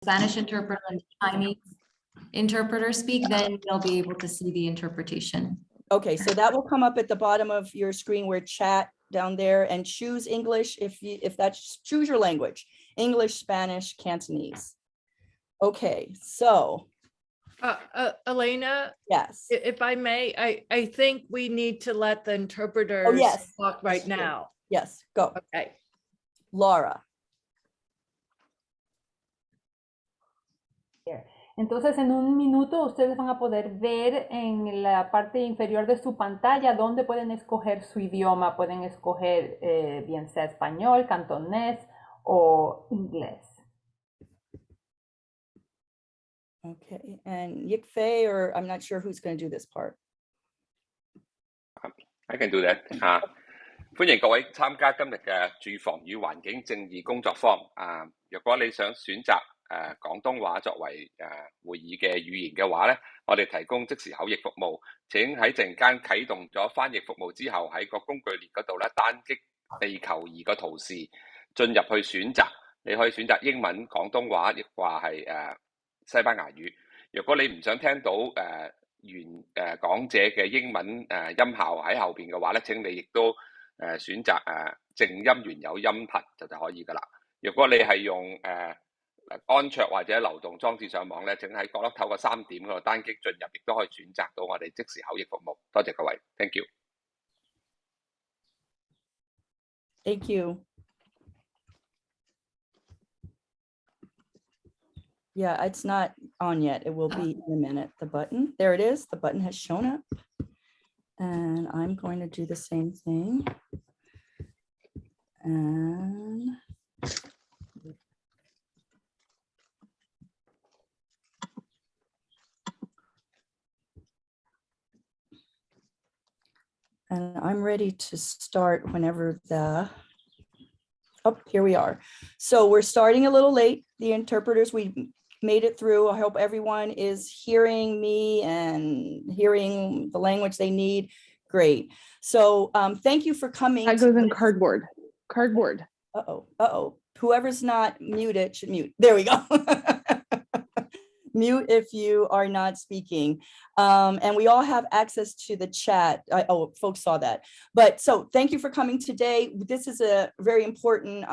Spanish interpreter and the Chinese interpreter speak, then they'll be able to see the interpretation. Okay, so that will come up at the bottom of your screen where chat down there, and choose English if that's, choose your language, English, Spanish, Cantonese. Okay, so. Elena, yes, if I may, I think we need to let the interpreters yes, talk right now. Yes, go. Okay. Laura. Entonces, en un minuto ustedes van a poder ver en la parte inferior de su pantalla donde pueden escoger su idioma. Pueden escoger bien sea español, cantonés o inglés. Okay, and Yikfei, or I'm not sure who's going to do this part. I can do that. 歡迎各位參加今日嘅住房與環境正義工作坊。若果你想選擇廣東話作為會議嘅語言嘅話咧，我哋提供即時口譯服務。請喺陣間啟動咗翻譯服務之後，喺個工具列嗰度咧單擊地球儀個圖示，進入去選擇。你可以選擇英文、廣東話，亦話係西班牙語。若果你唔想聽到原講者嘅英文音效喺後邊嘅話咧，請你亦都選擇靜音原有音頻就可以噶啦。如果你係用安卓或者流動裝置上網咧，請喺角落頭個3點嗰度單擊進入，亦都可以選擇到我哋即時口譯服務。多謝各位 ，Thank you。Thank you. Yeah, it's not on yet. It will be in a minute. The button, there it is. The button has shown up. And I'm going to do the same thing. And I'm ready to start whenever here we are. So we're starting a little late. The interpreters, we made it through. I hope everyone is hearing me and hearing the language they need. Great. So thank you for coming. That goes in cardboard. Cardboard. Uh-oh. Whoever's not muted should mute. There we go. Mute if you are not speaking. And we all have access to the chat. Oh, folks saw that. But so thank you for coming today. This is a very important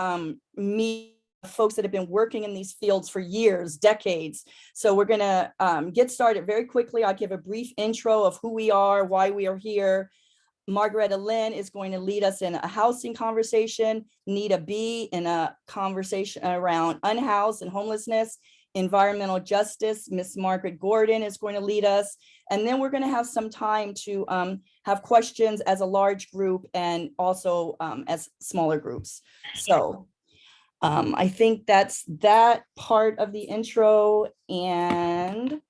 meeting. Folks that have been working in these fields for years, decades. So we're gonna get started very quickly. I'll give a brief intro of who we are, why we are here. Margaretta Lin is going to lead us in a housing conversation. Needa Bee in a conversation around unhoused and homelessness. Environmental justice, Miss Margaret Gordon is going to lead us. And then we're going to have some time to have questions as a large group and also as smaller groups. So I think that's that part of the intro, and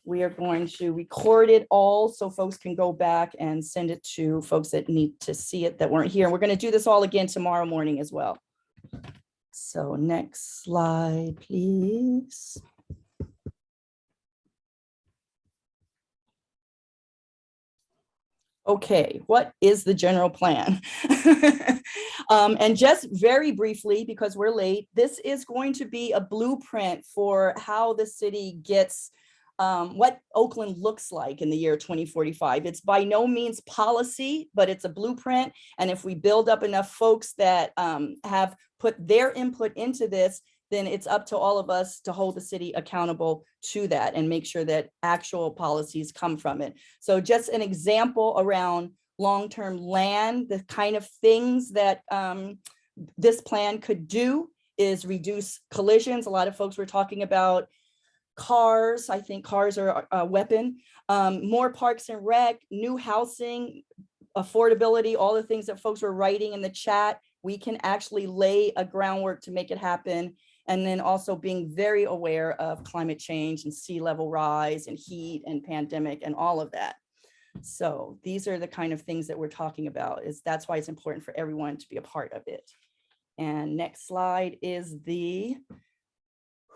we are going to record it all so folks can go back and send it to folks that need to see it that weren't here. And we're going to do this all again tomorrow morning as well. So next slide, please. Okay, what is the general plan? And just very briefly, because we're late, this is going to be a blueprint for how the city gets what Oakland looks like in the year 2045. It's by no means policy, but it's a blueprint. And if we build up enough folks that have put their input into this, then it's up to all of us to hold the city accountable to that and make sure that actual policies come from it. So just an example around long-term land, the kind of things that this plan could do is reduce collisions. A lot of folks were talking about cars. I think cars are a weapon. More parks and rec, new housing, affordability, all the things that folks were writing in the chat. We can actually lay a groundwork to make it happen. And then also being very aware of climate change and sea level rise and heat and pandemic and all of that. So these are the kind of things that we're talking about. That's why it's important for everyone to be a part of it. And next slide is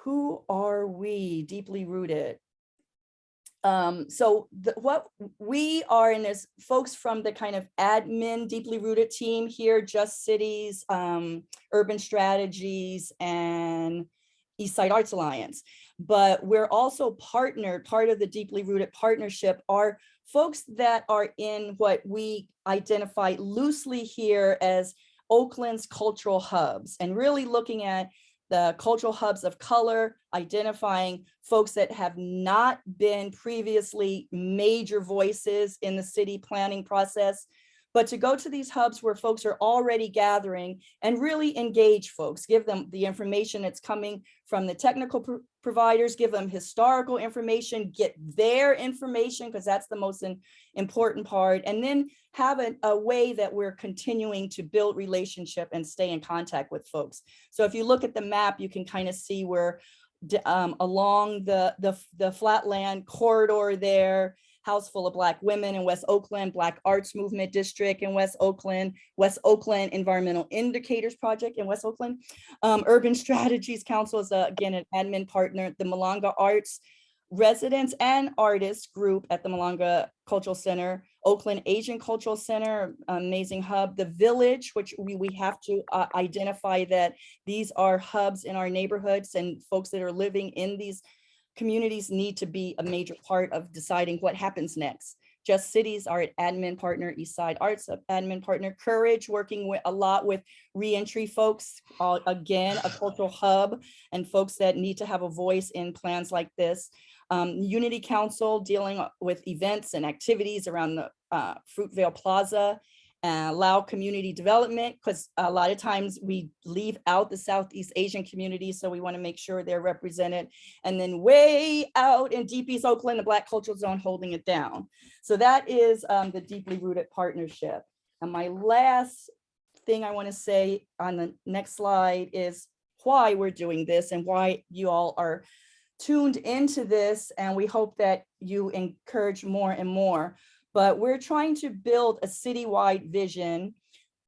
who are we? Deeply rooted. So what we are, and there's folks from the kind of admin deeply rooted team here, Just Cities, Urban Strategies, and Eastside Arts Alliance. But we're also partnered, part of the deeply rooted partnership are folks that are in what we identify loosely here as Oakland's cultural hubs, and really looking at the cultural hubs of color, identifying folks that have not been previously major voices in the city planning process, but to go to these hubs where folks are already gathering and really engage folks, give them the information that's coming from the technical providers, give them historical information, get their information, because that's the most important part, and then have a way that we're continuing to build relationship and stay in contact with folks. So if you look at the map, you can kind of see where along the flatland corridor there, House Full of Black Women in West Oakland, Black Arts Movement District in West Oakland Environmental Indicators Project in West Oakland. Urban Strategies Council is, again, an admin partner. The Malanga Arts Residents and Artists Group at the Malanga Cultural Center. Oakland Asian Cultural Center, amazing hub. The Village, which we have to identify that these are hubs in our neighborhoods, and folks that are living in these communities need to be a major part of deciding what happens next. Just Cities, our admin partner, Eastside Arts admin partner, Courage, working a lot with reentry folks, again, a cultural hub, and folks that need to have a voice in plans like this. Unity Council, dealing with events and activities around the Fruitvale Plaza. Allow community development, because a lot of times we leave out the Southeast Asian community, so we want to make sure they're represented. And then way out in Deep East Oakland, the Black Cultural Zone holding it down. So that is the deeply rooted partnership. And my last thing I want to say on the next slide is why we're doing this and why you all are tuned into this, and we hope that you encourage more and more. But we're trying to build a citywide vision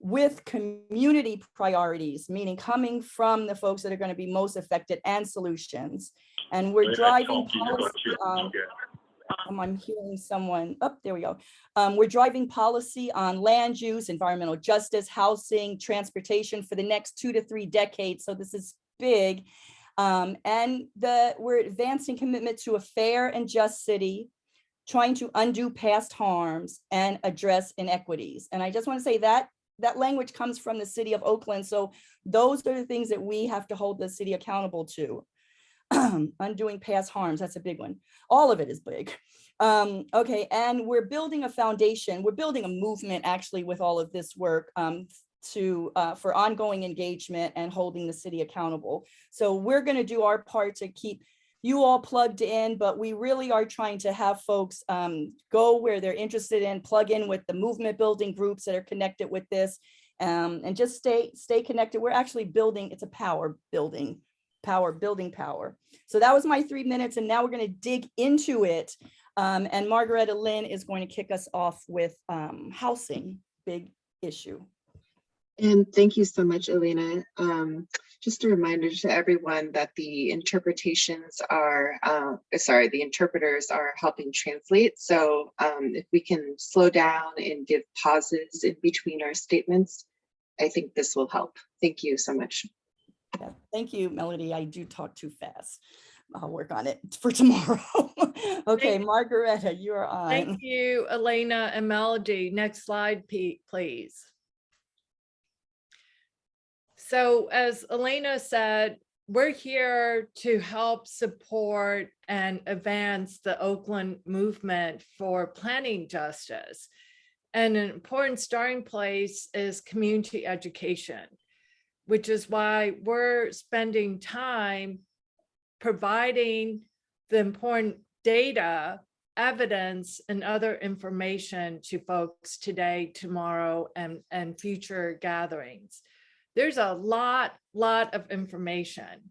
with community priorities, meaning coming from the folks that are going to be most affected, and solutions. And we're driving policy on, I'm hearing someone, oh, there we go. We're driving policy on land use, environmental justice, housing, transportation for the next 2 to 3 decades. So this is big. And we're advancing commitment to a fair and just city, trying to undo past harms and address inequities. And I just want to say that that language comes from the City of Oakland. So those are the things that we have to hold the city accountable to. Undoing past harms, that's a big one. All of it is big. Okay, and we're building a foundation. We're building a movement actually with all of this work for ongoing engagement and holding the city accountable. So we're going to do our part to keep you all plugged in, but we really are trying to have folks go where they're interested in, plug in with the movement building groups that are connected with this, and just stay connected. We're actually building, it's a power building power. So that was my 3 minutes, and now we're going to dig into it. And Margaretta Lin is going to kick us off with housing, big issue. And thank you so much, Elena. Just a reminder to everyone that the interpreters are helping translate. So if we can slow down and give pauses in between our statements, I think this will help. Thank you so much. Yeah, thank you, Melody. I do talk too fast. I'll work on it for tomorrow. Okay, Margaretta, you are on. Thank you, Elena and Melody. Next slide, please. So as Elena said, we're here to help support and advance the Oakland movement for planning justice. And an important starting place is community education, which is why we're spending time providing the important data, evidence, and other information to folks today, tomorrow, and future gatherings. There's a lot of information.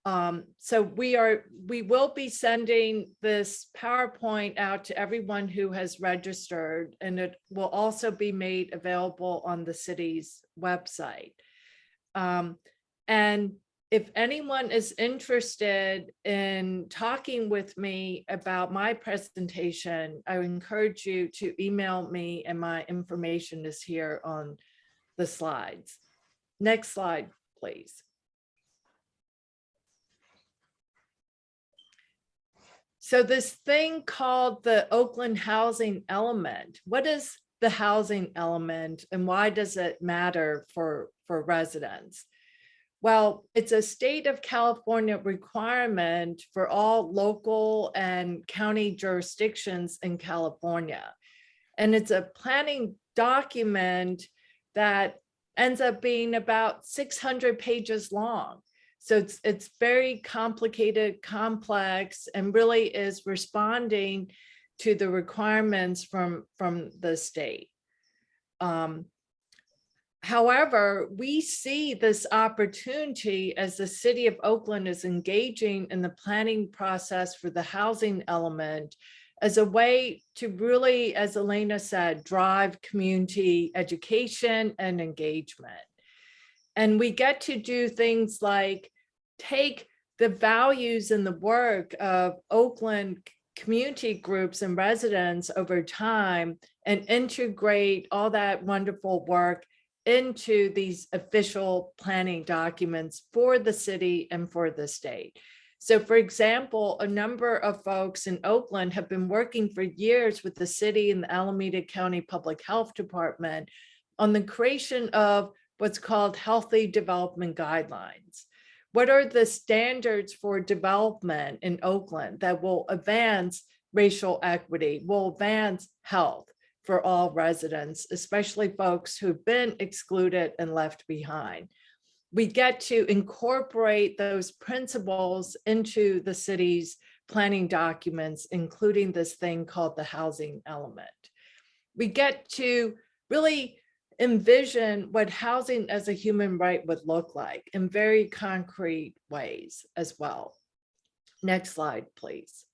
So we will be sending this PowerPoint out to everyone who has registered, and it will also be made available on the city's website. And if anyone is interested in talking with me about my presentation, I would encourage you to email me, and my information is here on the slides. Next slide, please. So this thing called the Oakland housing element, what is the housing element and why does it matter for residents? Well, it's a state of California requirement for all local and county jurisdictions in California. And it's a planning document that ends up being about 600 pages long. So it's very complicated, complex, and really is responding to the requirements from the state. However, we see this opportunity as the city of Oakland is engaging in the planning process for the housing element as a way to really, as Elena said, drive community education and engagement. And we get to do things like take the values and the work of Oakland community groups and residents over time and integrate all that wonderful work into these official planning documents for the city and for the state. So for example, a number of folks in Oakland have been working for years with the city and the Alameda County Public Health Department on the creation of what's called healthy development guidelines. What are the standards for development in Oakland that will advance racial equity, will advance health for all residents, especially folks who've been excluded and left behind? We get to incorporate those principles into the city's planning documents, including this thing called the housing element. We get to really envision what housing as a human right would look like in very concrete ways as well. Next slide, please.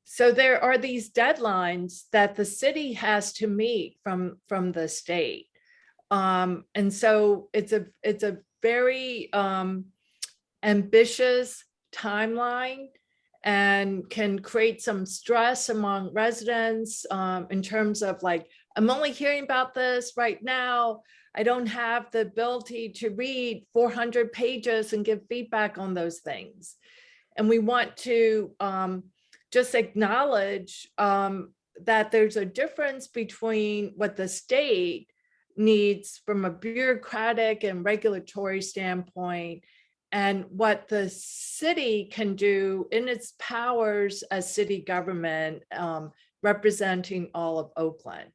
So there are these deadlines that the city has to meet from the state. And so it's a very ambitious timeline and can create some stress among residents in terms of like, I'm only hearing about this right now. I don't have the ability to read 400 pages and give feedback on those things. And we want to just acknowledge that there's a difference between what the state needs from a bureaucratic and regulatory standpoint and what the city can do in its powers as city government representing all of Oakland.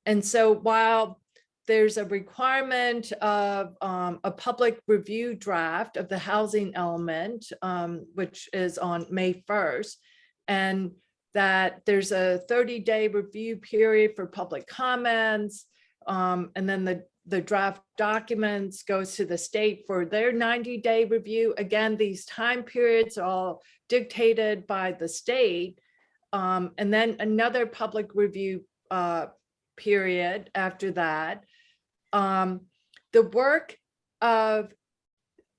And so while there's a requirement of a public review draft of the housing element, which is on May 1st, and that there's a 30-day review period for public comments, and then the draft documents goes to the state for their 90-day review. Again, these time periods are all dictated by the state, and then another public review period after that. The work of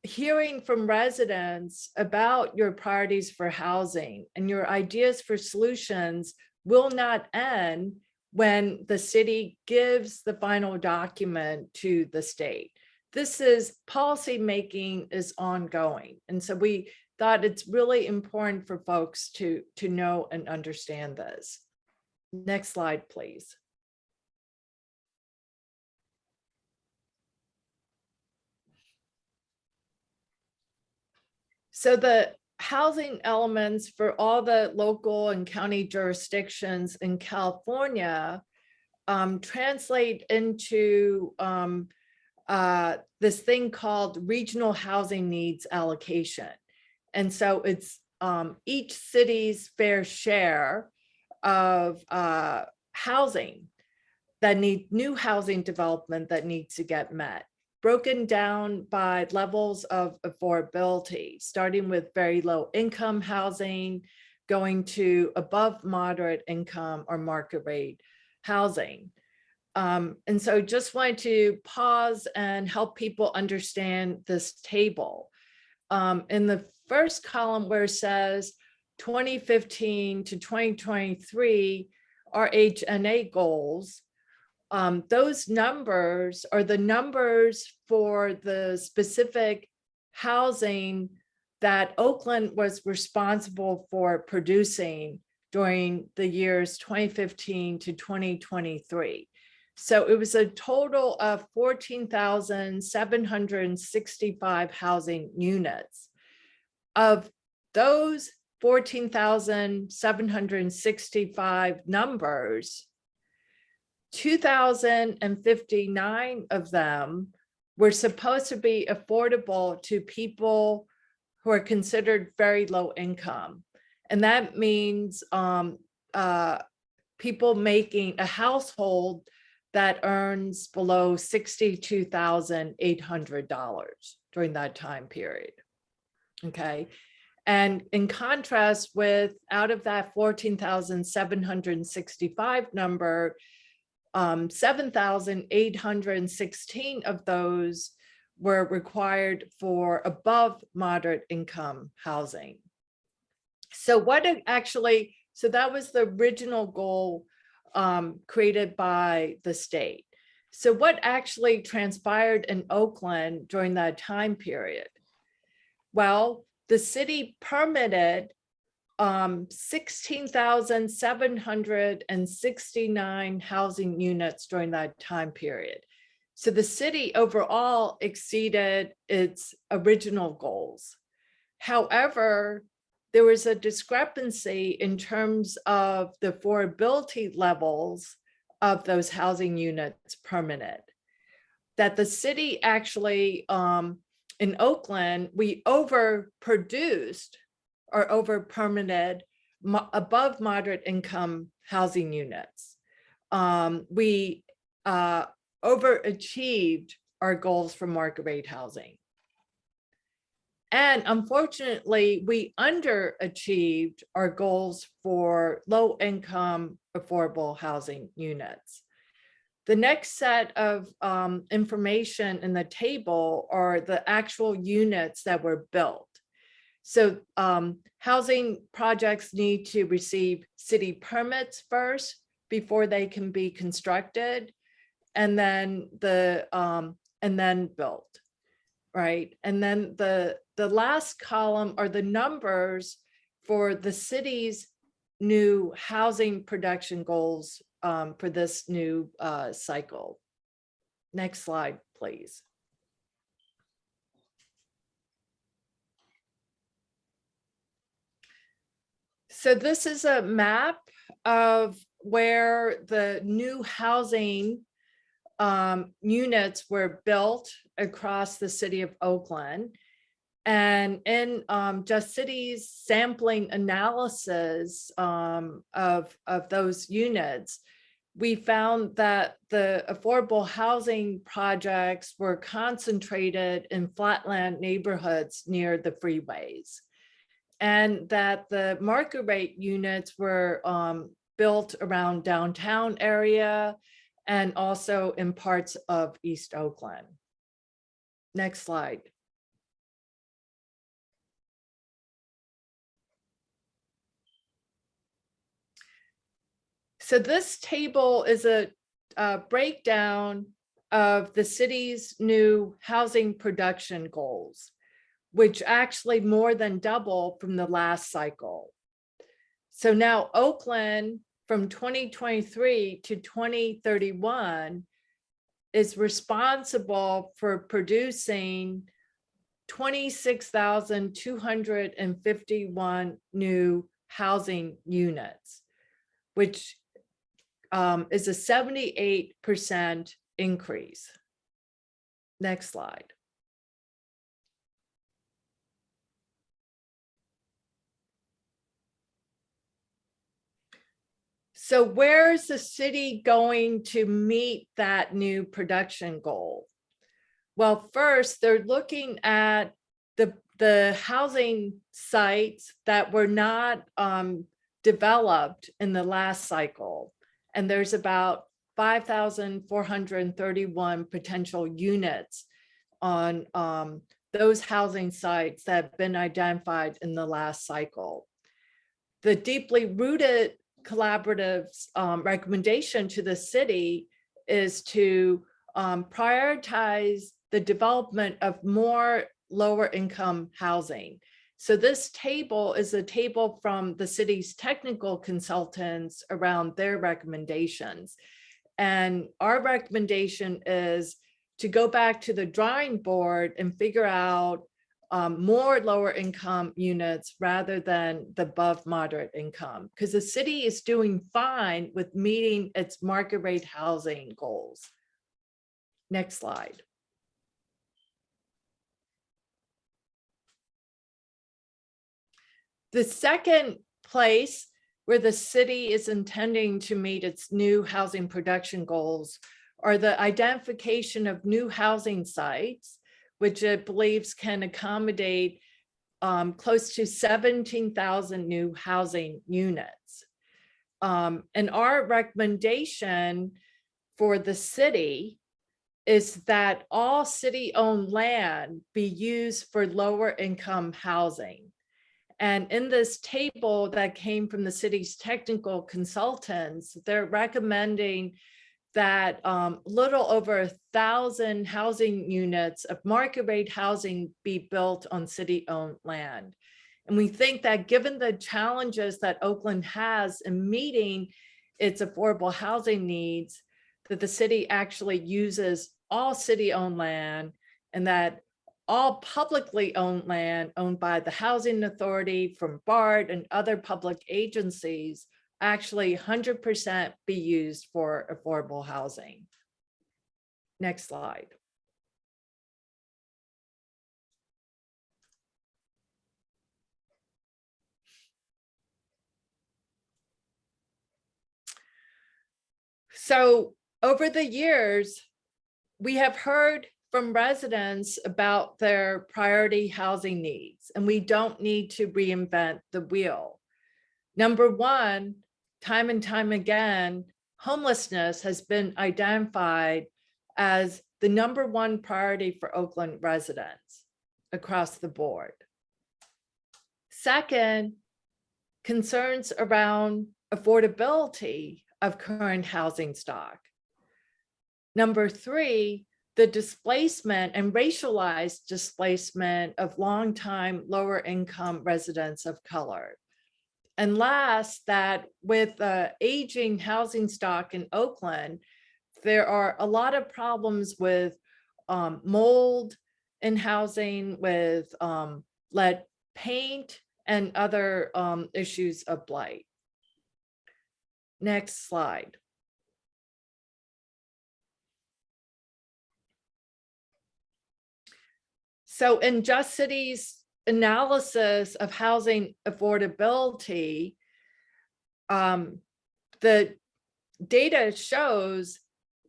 hearing from residents about your priorities for housing and your ideas for solutions will not end when the city gives the final document to the state. This is policy making is ongoing. And so we thought it's really important for folks to know and understand this. Next slide, please. So the housing elements for all the local and county jurisdictions in California translate into this thing called regional housing needs allocation. And so it's each city's fair share of housing that new housing development that needs to get met, broken down by levels of affordability, starting with very low income housing, going to above moderate income or market rate housing. And so just wanted to pause and help people understand this table. In the first column where it says 2015 to 2023 RHNA goals, those numbers are the numbers for the specific housing that Oakland was responsible for producing during the years 2015 to 2023. So it was a total of 14,765 housing units. Of those 14,765 numbers, 2,059 of them were supposed to be affordable to people who are considered very low income. And that means people making a household that earns below $62,800 during that time period. Okay. And in contrast with, out of that 14,765 number, 7,816 of those were required for above moderate income housing. So what it actually, so that was the original goal created by the state. So what actually transpired in Oakland during that time period? Well, the city permitted 16,769 housing units during that time period. So the city overall exceeded its original goals. However, there was a discrepancy in terms of the affordability levels of those housing units permitted. That the city actually, in Oakland, we overproduced or over-permitted above moderate income housing units. We overachieved our goals for market rate housing. And unfortunately, we underachieved our goals for low income affordable housing units. The next set of information in the table are the actual units that were built. So housing projects need to receive city permits first before they can be constructed, and then built, right? And then the last column are the numbers for the city's new housing production goals for this new cycle. Next slide, please. So this is a map of where the new housing units were built across the city of Oakland. And in Just City's sampling analysis of those units, we found that the affordable housing projects were concentrated in flatland neighborhoods near the freeways, and that the market rate units were built around downtown area and also in parts of East Oakland. Next slide. So this table is a breakdown of the city's new housing production goals, which actually more than double from the last cycle. So now Oakland from 2023 to 2031 is responsible for producing 26,251 new housing units, which is a 78% increase. Next slide. So where's the city going to meet that new production goal? Well, first, they're looking at the housing sites that were not developed in the last cycle. And there's about 5,431 potential units on those housing sites that have been identified in the last cycle. The deeply rooted collaborative's recommendation to the city is to prioritize the development of more lower income housing. So this table is a table from the city's technical consultants around their recommendations. And our recommendation is to go back to the drawing board and figure out more lower income units rather than the above moderate income, because the city is doing fine with meeting its market rate housing goals. Next slide. The second place where the city is intending to meet its new housing production goals are the identification of new housing sites, which it believes can accommodate close to 17,000 new housing units. And our recommendation for the city is that all city-owned land be used for lower income housing. And in this table that came from the city's technical consultants, they're recommending that little over 1,000 housing units of market rate housing be built on city-owned land. And we think that given the challenges that Oakland has in meeting its affordable housing needs, that the city actually uses all city-owned land, and that all publicly owned land owned by the Housing Authority, from BART and other public agencies actually 100% be used for affordable housing. Next slide. So over the years, we have heard from residents about their priority housing needs, and we don't need to reinvent the wheel. Number one, time and time again, homelessness has been identified as the number one priority for Oakland residents across the board. Second, concerns around affordability of current housing stock. Number three, the displacement and racialized displacement of longtime lower income residents of color. And last, that with the aging housing stock in Oakland, there are a lot of problems with mold in housing, with lead paint and other issues of blight. Next slide. So in Just City's analysis of housing affordability, the data shows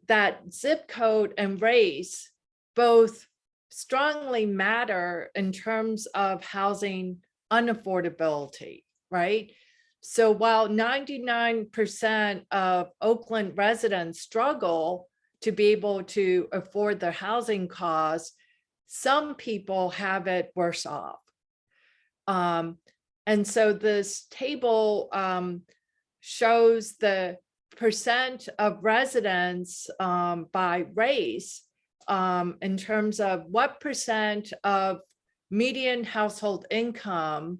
that zip code and race both strongly matter in terms of housing unaffordability, right? So while 99% of Oakland residents struggle to be able to afford their housing costs, some people have it worse off. And so this table shows the percent of residents by race in terms of what percent of median household income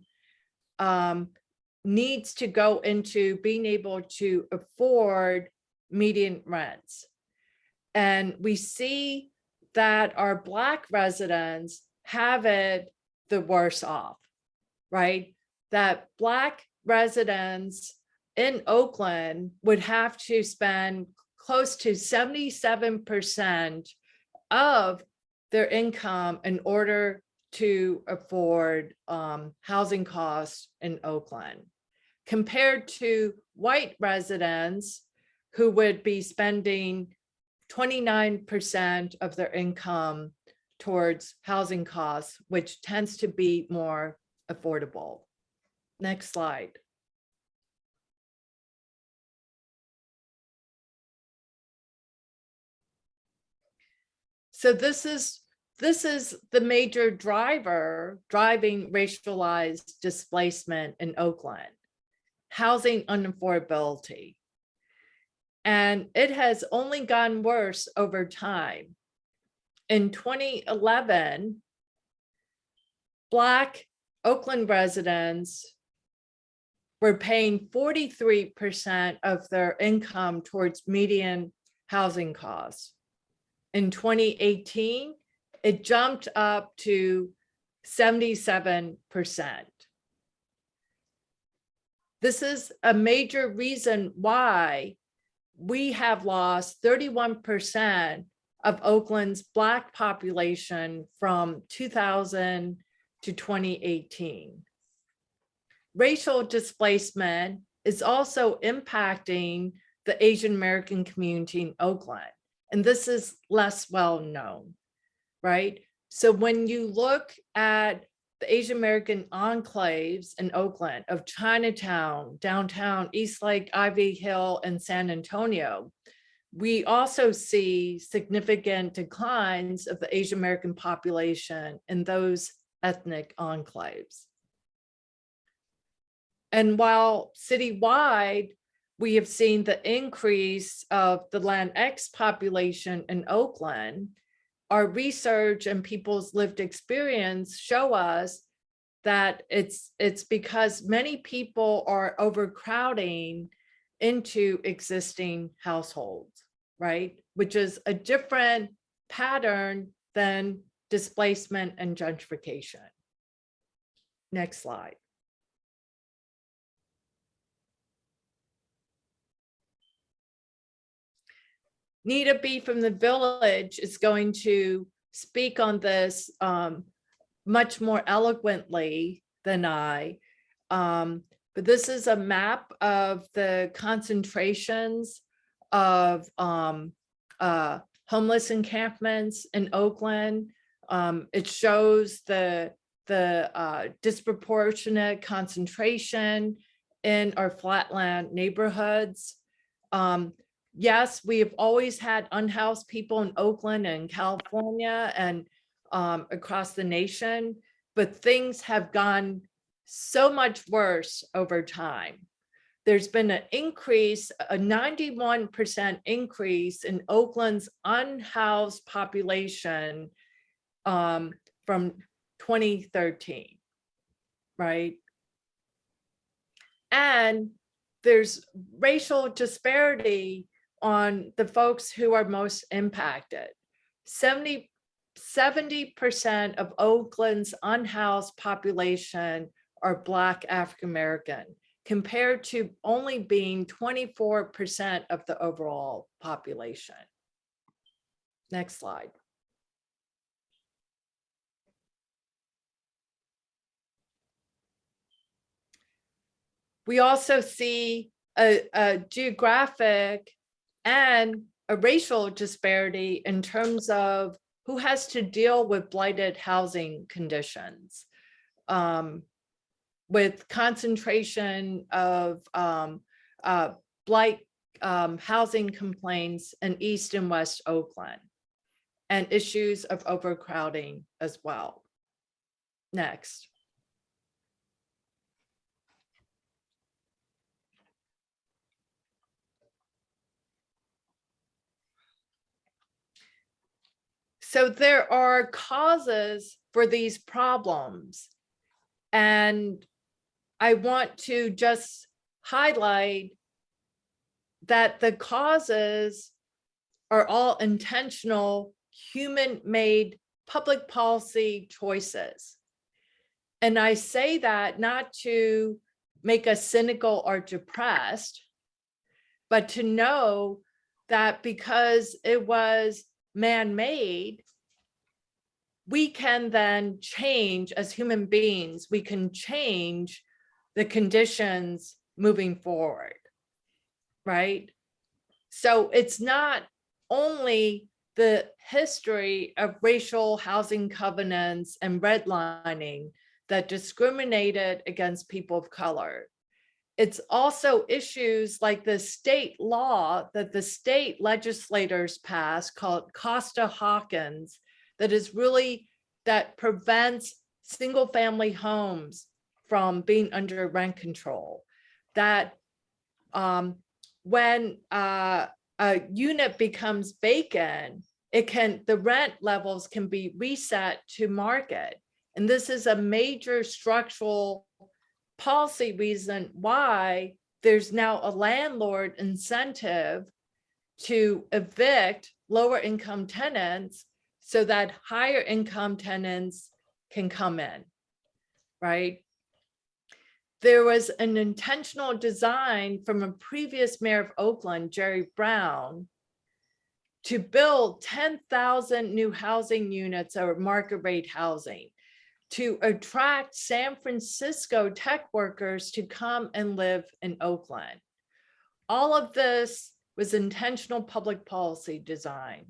needs to go into being able to afford median rents. And we see that our Black residents have it the worse off, right? That Black residents in Oakland would have to spend close to 77% of their income in order to afford housing costs in Oakland, compared to white residents who would be spending 29% of their income towards housing costs, which tends to be more affordable. Next slide. So this is the major driver driving racialized displacement in Oakland: housing unaffordability. And it has only gotten worse over time. In 2011, Black Oakland residents were paying 43% of their income towards median housing costs. In 2018, it jumped up to 77%. This is a major reason why we have lost 31% of Oakland's Black population from 2000 to 2018. Racial displacement is also impacting the Asian American community in Oakland, and this is less well known, right? So when you look at the Asian American enclaves in Oakland of Chinatown, downtown, Eastlake, Ivy Hill, and San Antonio, we also see significant declines of the Asian American population in those ethnic enclaves. And while citywide, we have seen the increase of the Latinx population in Oakland, our research and people's lived experience show us that it's because many people are overcrowding into existing households, right? Which is a different pattern than displacement and gentrification. Next slide. Needa Bee from the Village is going to speak on this much more eloquently than I. But this is a map of the concentrations of homeless encampments in Oakland. It shows the disproportionate concentration in our flatland neighborhoods. Yes, we have always had unhoused people in Oakland and California and across the nation, but things have gone so much worse over time. There's been an increase, a 91% increase in Oakland's unhoused population from 2013, right? And there's racial disparity on the folks who are most impacted. 70% of Oakland's unhoused population are Black African American, compared to only being 24% of the overall population. Next slide. We also see a geographic and a racial disparity in terms of who has to deal with blighted housing conditions, with concentration of blight housing complaints in East and West Oakland, and issues of overcrowding as well. Next. So there are causes for these problems, and I want to just highlight that the causes are all intentional, human-made public policy choices. And I say that not to make us cynical or depressed, but to know that because it was man-made, we can then change as human beings, we can change the conditions moving forward, right? So it's not only the history of racial housing covenants and redlining that discriminated against people of color. It's also issues like the state law that the state legislators passed called Costa-Hawkins that prevents single family homes from being under rent control. That when a unit becomes vacant, the rent levels can be reset to market. And this is a major structural policy reason why there's now a landlord incentive to evict lower income tenants so that higher income tenants can come in, right? There was an intentional design from a previous mayor of Oakland, Jerry Brown, to build 10,000 new housing units or market rate housing to attract San Francisco tech workers to come and live in Oakland. All of this was intentional public policy design.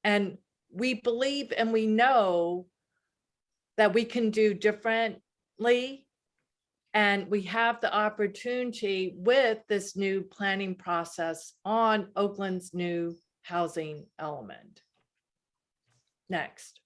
And we believe and we know that we can do differently. And we have the opportunity with this new planning process on Oakland's new housing element. Next.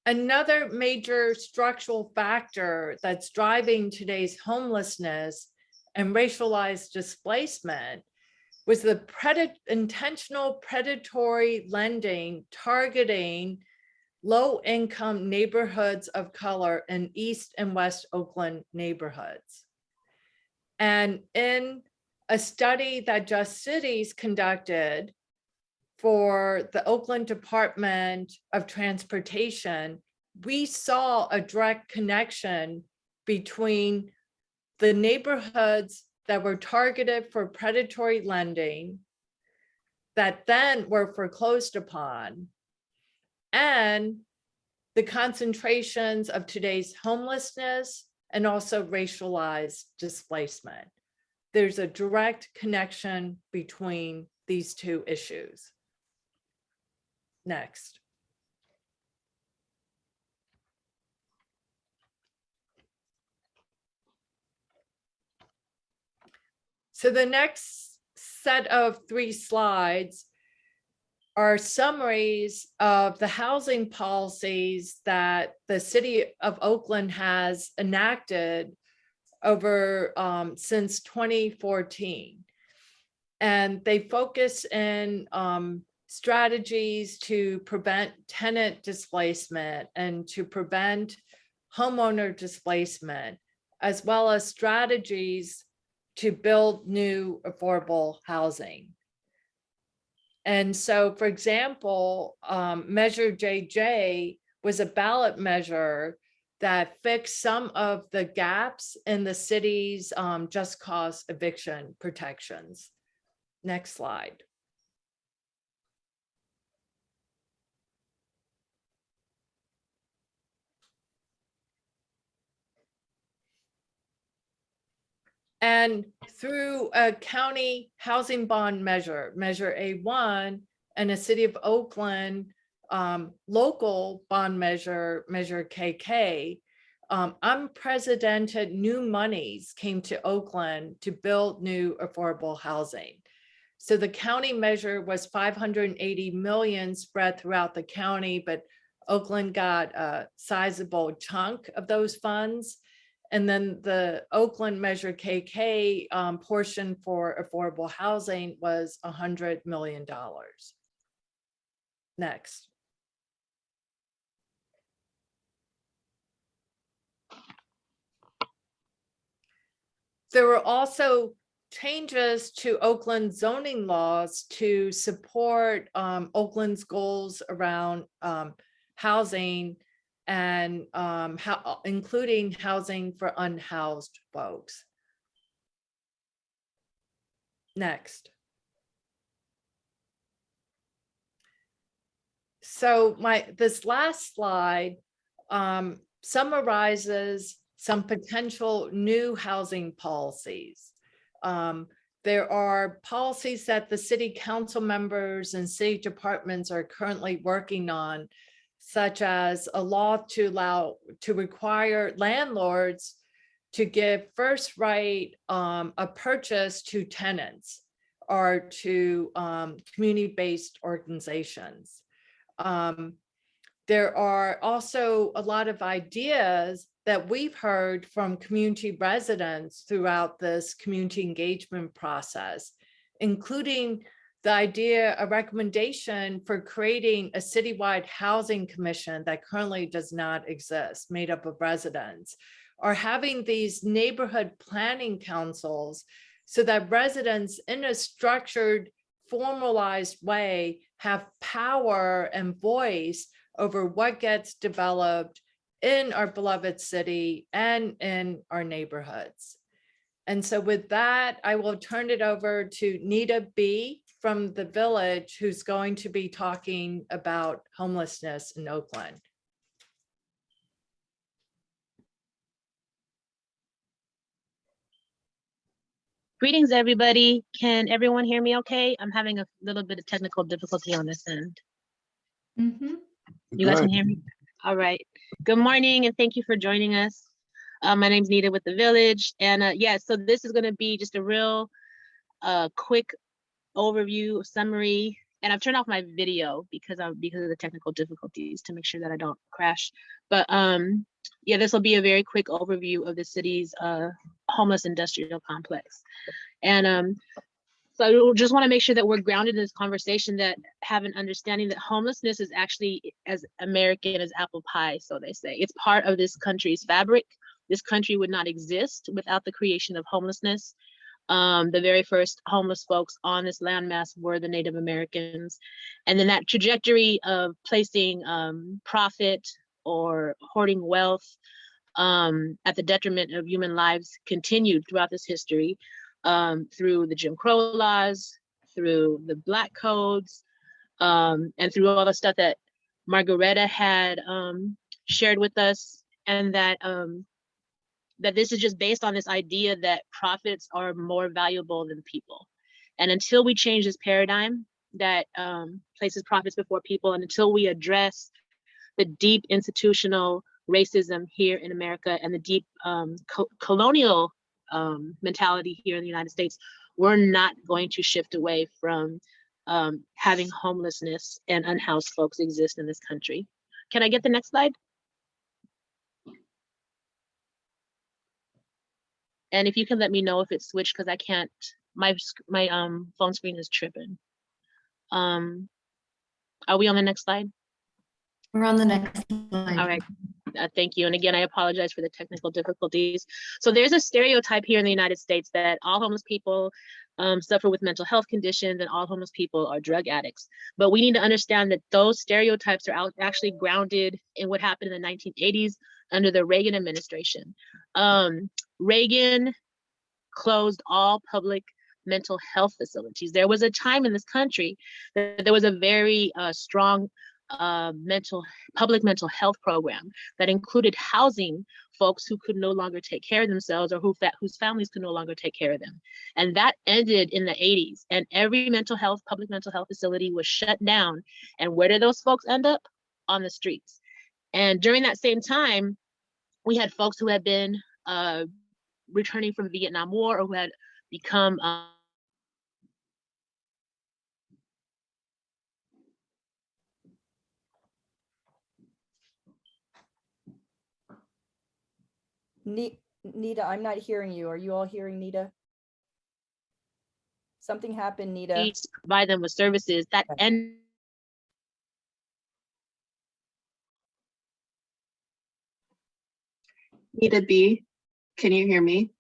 Another major structural factor that's driving today's homelessness and racialized displacement was the intentional predatory lending targeting low-income neighborhoods of color in East and West Oakland neighborhoods. And in a study that Just Cities conducted for the Oakland Department of Transportation, we saw a direct connection between the neighborhoods that were targeted for predatory lending that then were foreclosed upon and the concentrations of today's homelessness and also racialized displacement. There's a direct connection between these two issues. Next. So the next set of 3 slides are summaries of the housing policies that the City of Oakland has enacted over since 2014. And they focus in strategies to prevent tenant displacement and to prevent homeowner displacement, as well as strategies to build new affordable housing. And so, for example, Measure JJ was a ballot measure that fixed some of the gaps in the city's just cause eviction protections. Next slide. And through a county housing bond measure, Measure A1, and a City of Oakland local bond measure, Measure KK, unprecedented new monies came to Oakland to build new affordable housing. So the county measure was 580 million spread throughout the county, but Oakland got a sizable chunk of those funds. And then the Oakland Measure KK portion for affordable housing was $100 million. Next. There were also changes to Oakland zoning laws to support Oakland's goals around housing and including housing for unhoused folks. Next. So this last slide summarizes some potential new housing policies. There are policies that the city council members and city departments are currently working on, such as a law to require landlords to give first right of purchase to tenants or to community-based organizations. there are also a lot of ideas that we've heard from community residents throughout this community engagement process, including the idea, a recommendation for creating a citywide housing commission that currently does not exist, made up of residents, or having these neighborhood planning councils so that residents in a structured, formalized way have power and voice over what gets developed in our beloved city and in our neighborhoods. And so with that, I will turn it over to Needa Bee from the Village, who's going to be talking about homelessness in Oakland. Greetings, everybody. Can everyone hear me okay? I'm having a little bit of technical difficulty on this end. You guys can hear me? All right. Good morning, and thank you for joining us. My name's Needa with the Village. And yeah, so this is going to be just a real quick overview, summary. And I've turned off my video because of the technical difficulties to make sure that I don't crash. But yeah, this will be a very quick overview of the city's homeless industrial complex. And so I just want to make sure that we're grounded in this conversation, that have an understanding that homelessness is actually as American as apple pie, so they say. It's part of this country's fabric. This country would not exist without the creation of homelessness. The very first homeless folks on this landmass were the Native Americans. And then that trajectory of placing profit or hoarding wealth at the detriment of human lives continued throughout this history, through the Jim Crow laws, through the Black codes, and through all the stuff that Margaretta had shared with us, and that that this is just based on this idea that profits are more valuable than people. And until we change this paradigm that places profits before people, and until we address the deep institutional racism here in America and the deep colonial mentality here in the United States, we're not going to shift away from having homelessness and unhoused folks exist in this country. Can I get the next slide? And if you can let me know if it's switched, because I can't, my phone screen is tripping. Are we on the next slide? We're on the next slide. All right. Thank you. And again, I apologize for the technical difficulties. So there's a stereotype here in the United States that all homeless people suffer with mental health conditions and all homeless people are drug addicts. But we need to understand that those stereotypes are actually grounded in what happened in the 1980s under the Reagan administration. Reagan closed all public mental health facilities. There was a time in this country that there was a very strong public mental health program that included housing folks who could no longer take care of themselves, or whose families could no longer take care of them. And that ended in the 80s, and every public mental health facility was shut down. And where did those folks end up? On the streets. And during that same time, we had folks who had been returning from the Vietnam War, or who had become Needa, I'm not hearing you. Are you all hearing Needa? Something happened, Needa. Provide them with services that end. Needa Bee, can you hear me?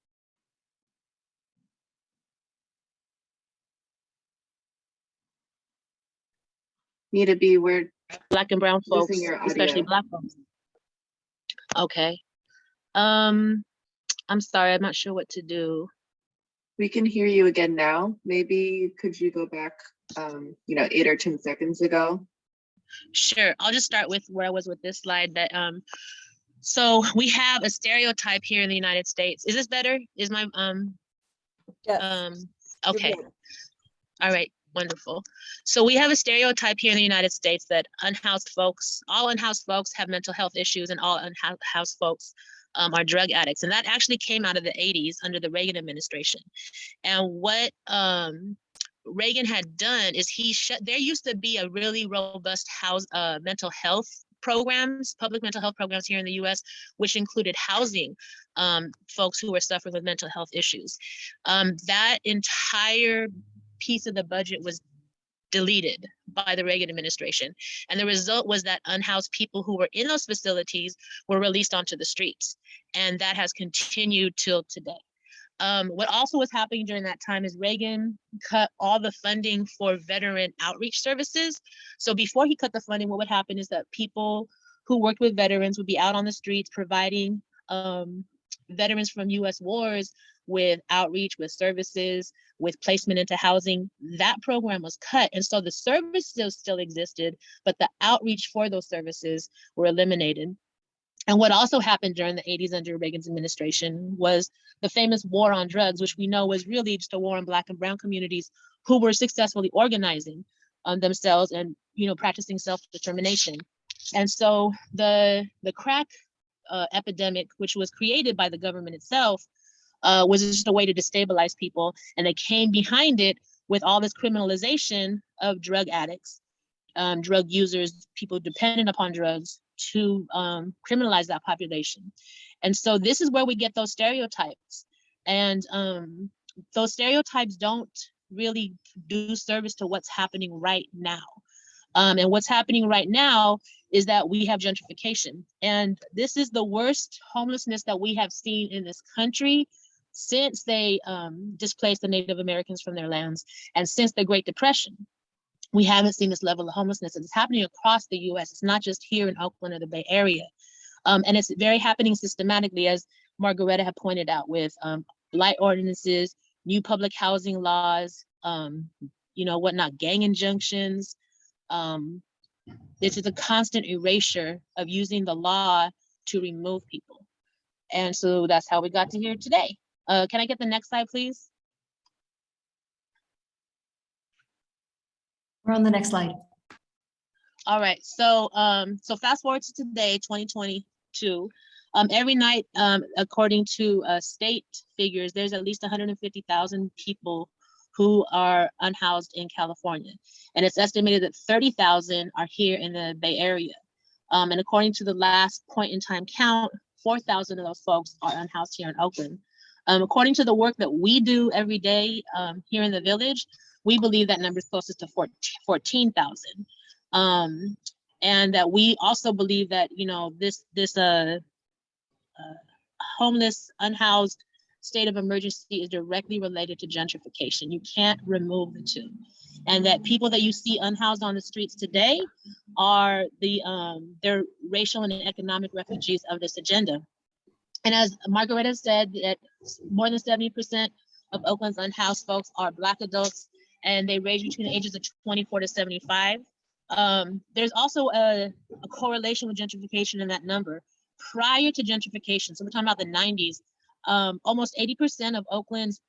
Needa Bee, we're Black and brown folks, losing your audio. especially Black folks. Okay. I'm sorry, I'm not sure what to do. We can hear you again now. Maybe could you go back 8 or 10 seconds ago? Sure, I'll just start with where I was with this slide. That so we have a stereotype here in the United States. Is this better? Is my Yes. okay. All right, wonderful. So we have a stereotype here in the United States that all unhoused folks have mental health issues, and all unhoused folks are drug addicts. And that actually came out of the 80s under the Reagan administration. And what Reagan had done is there used to be a really robust mental health programs, public mental health programs here in the US, which included housing folks who were suffering with mental health issues. That entire piece of the budget was deleted by the Reagan administration. And the result was that unhoused people who were in those facilities were released onto the streets. And that has continued till today. What also was happening during that time is Reagan cut all the funding for veteran outreach services. So before he cut the funding, what would happen is that people who worked with veterans would be out on the streets providing veterans from US wars with outreach, with services, with placement into housing. That program was cut. And so the services still existed, but the outreach for those services were eliminated. And what also happened during the 80s under Reagan's administration was the famous war on drugs, which we know was really just a war on Black and brown communities who were successfully organizing themselves and, you know, practicing self-determination. And so the crack epidemic, which was created by the government itself, was just a way to destabilize people. And they came behind it with all this criminalization of drug addicts, drug users, people dependent upon drugs, to criminalize that population. And so this is where we get those stereotypes. And those stereotypes don't really do service to what's happening right now. And what's happening right now is that we have gentrification. And this is the worst homelessness that we have seen in this country since they displaced the Native Americans from their lands and since the Great Depression. We haven't seen this level of homelessness. It's happening across the US. It's not just here in Oakland or the Bay Area. And it's very happening systematically, as Margaretta had pointed out, with blight ordinances, new public housing laws, you know, whatnot, gang injunctions. This is a constant erasure of using the law to remove people. And so that's how we got to here today. Can I get the next slide, please? We're on the next slide. All right, so so fast forward to today, 2022. Every night, according to state figures, there's at least 150,000 people who are unhoused in California. And it's estimated that 30,000 are here in the Bay Area. And according to the last point in time count, 4,000 of those folks are unhoused here in Oakland. According to the work that we do every day here in the village, we believe that number is closest to 14,000. And that we also believe that, you know, this homeless, unhoused state of emergency is directly related to gentrification. You can't remove the two. And that people that you see unhoused on the streets today are they're racial and economic refugees of this agenda. And as Margaretta said, that more than 70% of Oakland's unhoused folks are Black adults, and they range between the ages of 24 to 75. There's also a correlation with gentrification in that number. Prior to gentrification, so we're talking about the 90s, almost 80% of Oakland's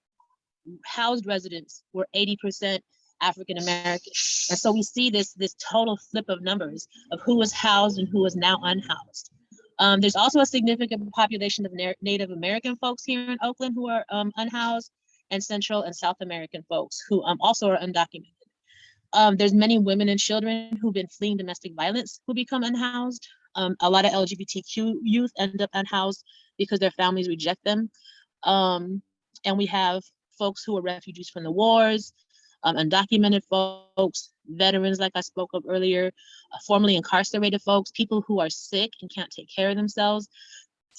housed residents were 80% African American. And so we see this total flip of numbers of who was housed and who is now unhoused. There's also a significant population of Native American folks here in Oakland who are unhoused, and Central and South American folks who also are undocumented. There's many women and children who've been fleeing domestic violence who become unhoused. A lot of LGBTQ youth end up unhoused because their families reject them. And we have folks who are refugees from the wars, undocumented folks, veterans, like I spoke of earlier, formerly incarcerated folks, people who are sick and can't take care of themselves.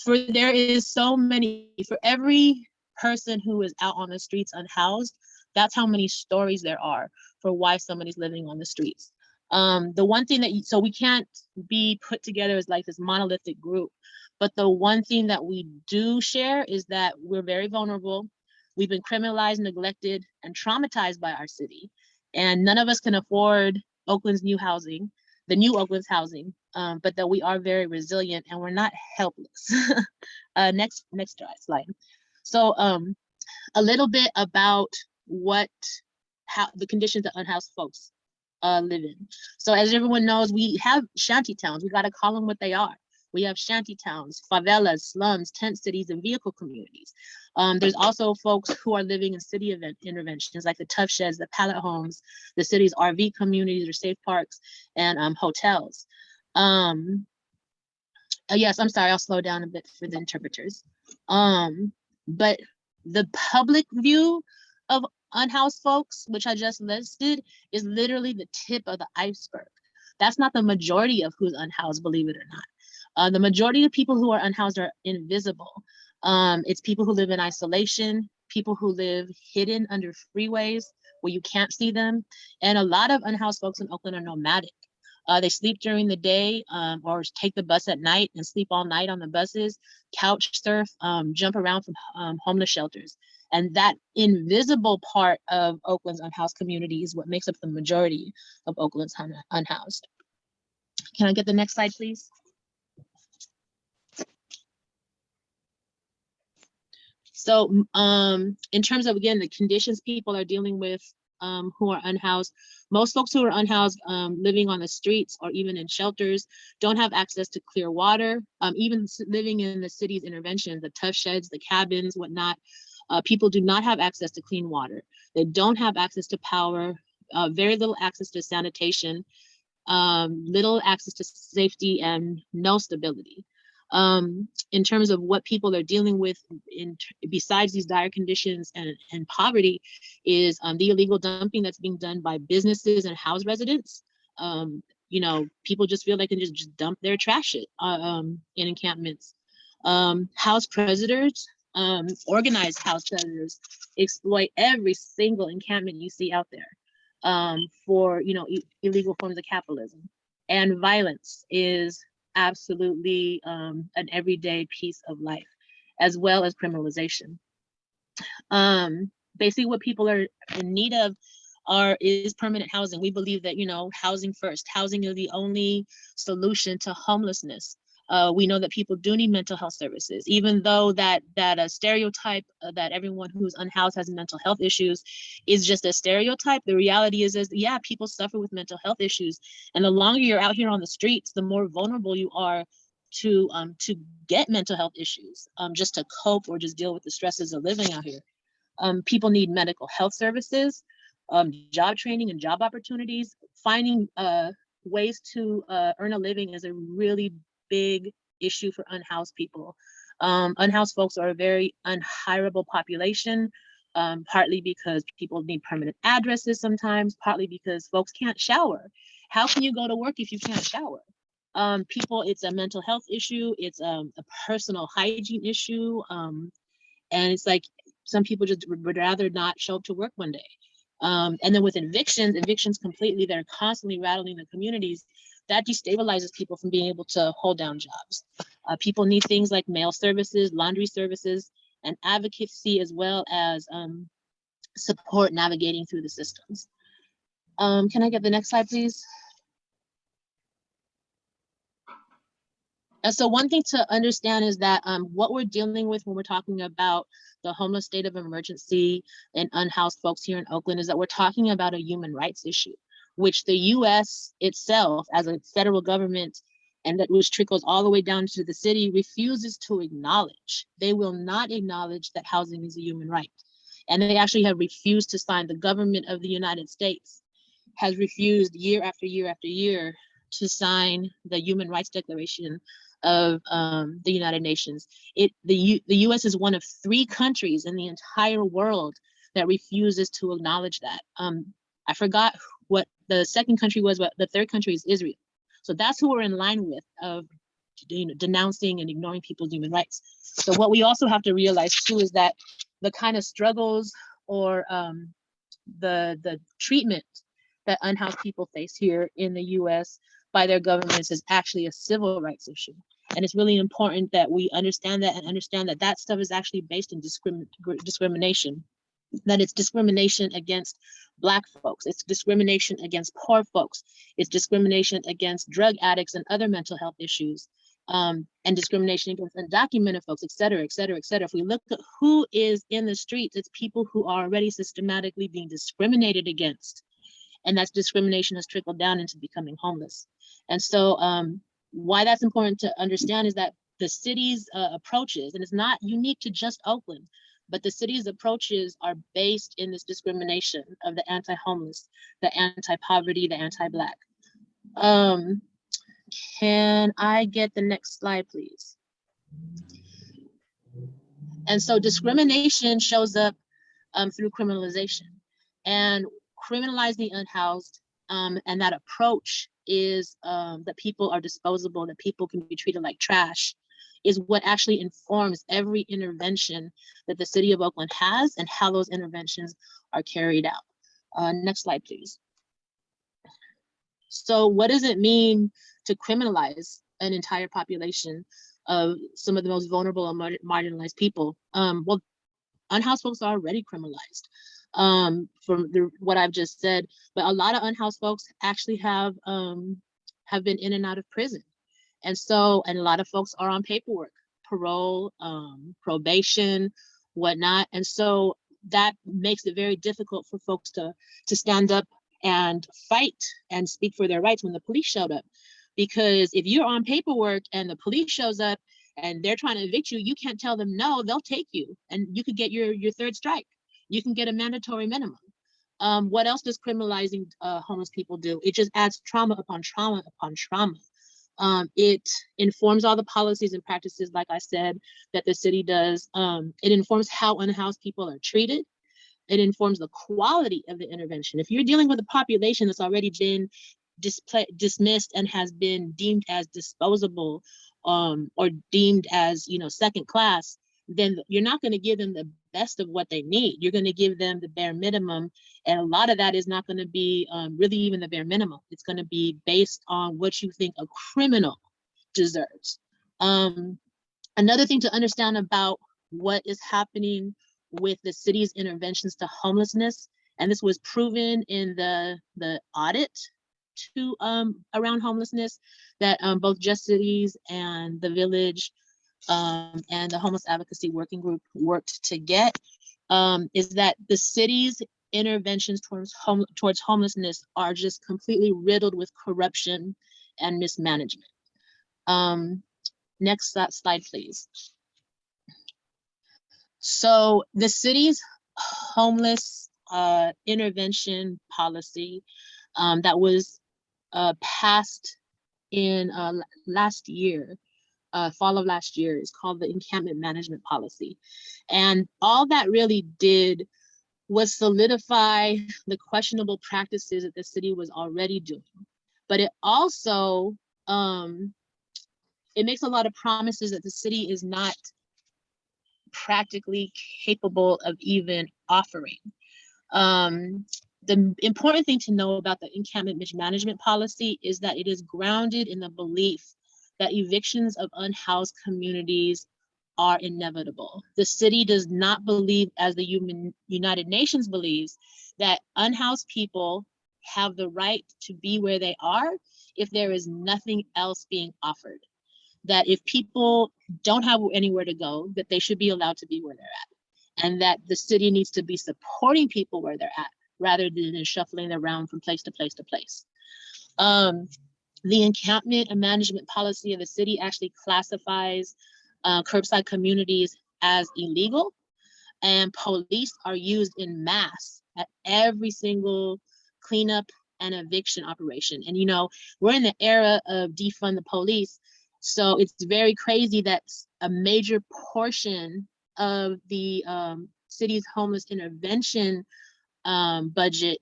There is so many, for every person who is out on the streets unhoused, that's how many stories there are for why somebody's living on the streets. The one thing that, so we can't be put together as like this monolithic group, but the one thing that we do share is that we're very vulnerable. We've been criminalized, neglected, and traumatized by our city. And none of us can afford Oakland's new housing, the new Oakland's housing, but that we are very resilient and we're not helpless. Next slide. So a little bit about how the conditions that unhoused folks live in. So as everyone knows, we have shanty towns. We got to call them what they are. We have shanty towns, favelas, slums, tent cities, and vehicle communities. There's also folks who are living in city interventions like the tough sheds, the pallet homes, the city's RV communities or safe parks, and hotels. Yes, I'm sorry, I'll slow down a bit for the interpreters. But the public view of unhoused folks, which I just listed, is literally the tip of the iceberg. That's not the majority of who's unhoused, believe it or not. The majority of people who are unhoused are invisible. It's people who live in isolation, people who live hidden under freeways where you can't see them. And a lot of unhoused folks in Oakland are nomadic. They sleep during the day or take the bus at night and sleep all night on the buses, couch surf, jump around from homeless shelters. And that invisible part of Oakland's unhoused community is what makes up the majority of Oakland's unhoused. Can I get the next slide, please? So in terms of, again, the conditions people are dealing with who are unhoused, most folks who are unhoused living on the streets or even in shelters don't have access to clear water. Even living in the city's interventions, the tough sheds, the cabins, whatnot, people do not have access to clean water. They don't have access to power, very little access to sanitation, little access to safety, and no stability. In terms of what people are dealing with besides these dire conditions and poverty is the illegal dumping that's being done by businesses and house residents. You know, people just feel they can just dump their trash in encampments. House predators, organized house predators exploit every single encampment you see out there for, you know, illegal forms of capitalism. And violence is absolutely an everyday piece of life, as well as criminalization. Basically what people are in need of is permanent housing. We believe that, you know, housing first. Housing is the only solution to homelessness. We know that people do need mental health services, even though that stereotype that everyone who's unhoused has mental health issues is just a stereotype. The reality is yeah, people suffer with mental health issues, and the longer you're out here on the streets, the more vulnerable you are to get mental health issues, just to cope or just deal with the stresses of living out here. People need medical health services, job training and job opportunities. Finding ways to earn a living is a really big issue for unhoused people. Unhoused folks are a very unhireable population, partly because people need permanent addresses sometimes, partly because folks can't shower. How can you go to work if you can't shower? People, it's a mental health issue, it's a personal hygiene issue, and it's like some people just would rather not show up to work one day. And then with evictions completely, they're constantly rattling the communities. That destabilizes people from being able to hold down jobs. People need things like mail services, laundry services, and advocacy, as well as support navigating through the systems. Can I get the next slide, please? And so one thing to understand is that what we're dealing with when we're talking about the homeless state of emergency and unhoused folks here in Oakland is that we're talking about a human rights issue, which the US itself as a federal government, and that which trickles all the way down to the city, refuses to acknowledge. They will not acknowledge that housing is a human right. And they actually have refused to sign. The government of the United States has refused year after year after year to sign the Human Rights Declaration of the United Nations. The US is one of 3 countries in the entire world that refuses to acknowledge that. I forgot what the second country was, but the third country is Israel. So that's who we're in line with of, you know, denouncing and ignoring people's human rights. So what we also have to realize too is that the kind of struggles or the treatment that unhoused people face here in the US by their governments is actually a civil rights issue. And it's really important that we understand that and understand that that stuff is actually based in discrimination, that it's discrimination against Black folks, it's discrimination against poor folks, it's discrimination against drug addicts and other mental health issues, and discrimination against undocumented folks, et cetera, et cetera, et cetera. If we look at who is in the streets, it's people who are already systematically being discriminated against. And that discrimination has trickled down into becoming homeless. And so why that's important to understand is that the city's approaches, and it's not unique to just Oakland, but the city's approaches are based in this discrimination of the anti-homeless, the anti-poverty, the anti-Black. Can I get the next slide, please? And so discrimination shows up through criminalization, and criminalize the unhoused, and that approach is that people are disposable, that people can be treated like trash, is what actually informs every intervention that the City of Oakland has and how those interventions are carried out. Next slide, please. So what does it mean to criminalize an entire population of some of the most vulnerable and marginalized people? Well, unhoused folks are already criminalized from what I've just said, but a lot of unhoused folks actually have been in and out of prison. And a lot of folks are on paperwork, parole, probation, whatnot. And so that makes it very difficult for folks to stand up and fight and speak for their rights when the police showed up. Because if you're on paperwork and the police shows up and they're trying to evict you, you can't tell them no, they'll take you and you could get your third strike. You can get a mandatory minimum. What else does criminalizing homeless people do? It just adds trauma upon trauma upon trauma. It informs all the policies and practices, like I said, that the city does. It informs how unhoused people are treated. It informs the quality of the intervention. If you're dealing with a population that's already been dismissed and has been deemed as disposable, or deemed as, second class, then you're not going to give them the best of what they need. You're going to give them the bare minimum. And a lot of that is not going to be really even the bare minimum. It's going to be based on what you think a criminal deserves. Another thing to understand about what is happening with the city's interventions to homelessness, and this was proven in the audit to around homelessness that both Just Cities and the Village and the Homeless Advocacy Working Group worked to get, is that the city's interventions towards homelessness are just completely riddled with corruption and mismanagement. Next slide, please. So the city's homeless intervention policy that was passed in last year, fall of last year, is called the Encampment Management Policy. And all that really did was solidify the questionable practices that the city was already doing. But it also, it makes a lot of promises that the city is not practically capable of even offering. The important thing to know about the encampment management policy is that it is grounded in the belief that evictions of unhoused communities are inevitable. The city does not believe, as the United Nations believes, that unhoused people have the right to be where they are if there is nothing else being offered. That if people don't have anywhere to go, that they should be allowed to be where they're at. And that the city needs to be supporting people where they're at, rather than shuffling around from place to place to place. The encampment and management policy of the city actually classifies curbside communities as illegal, and police are used in mass at every single cleanup and eviction operation. And we're in the era of defund the police, so it's very crazy that a major portion of the city's homeless intervention budget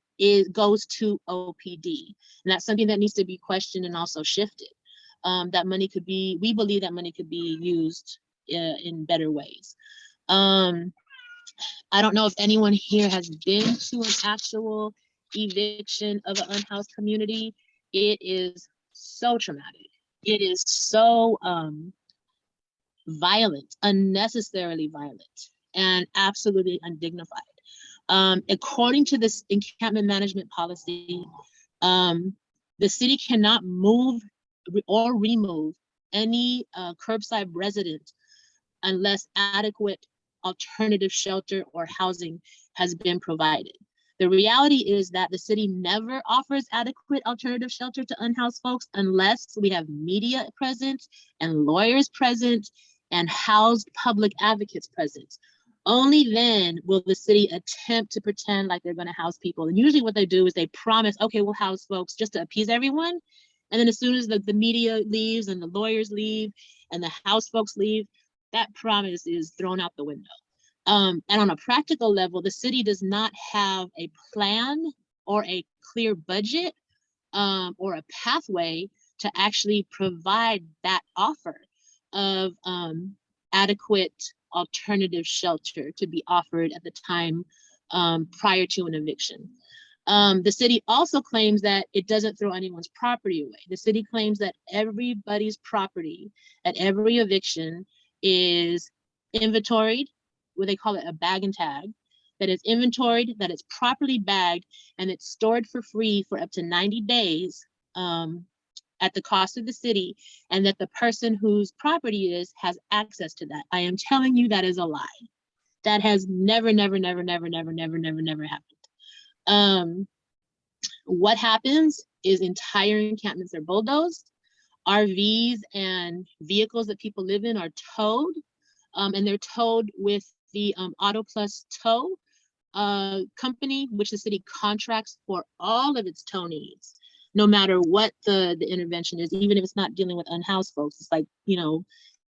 goes to OPD. And that's something that needs to be questioned and also shifted. That money could be, we believe that money could be used in better ways. I don't know if anyone here has been to an actual eviction of an unhoused community. It is so traumatic. It is so violent, unnecessarily violent, and absolutely undignified. According to this encampment management policy, the city cannot move or remove any curbside resident unless adequate alternative shelter or housing has been provided. The reality is that the city never offers adequate alternative shelter to unhoused folks unless we have media present and lawyers present and housed public advocates present. Only then will the city attempt to pretend like they're going to house people. And usually what they do is they promise, okay, we'll house folks just to appease everyone. And then as soon as the media leaves and the lawyers leave and the house folks leave, that promise is thrown out the window. And on a practical level, the city does not have a plan or a clear budget or a pathway to actually provide that offer of adequate alternative shelter to be offered at the time prior to an eviction. The city also claims that it doesn't throw anyone's property away. The city claims that everybody's property at every eviction is inventoried, what they call it a bag and tag, that it's inventoried, that it's properly bagged, and it's stored for free for up to 90 days at the cost of the city, and that the person whose property is has access to that. I am telling you that is a lie. That has never happened. What happens is entire encampments are bulldozed. RVs and vehicles that people live in are towed, and they're towed with the Auto Plus Tow company, which the city contracts for all of its tow needs, no matter what the intervention is, even if it's not dealing with unhoused folks. It's like, you know,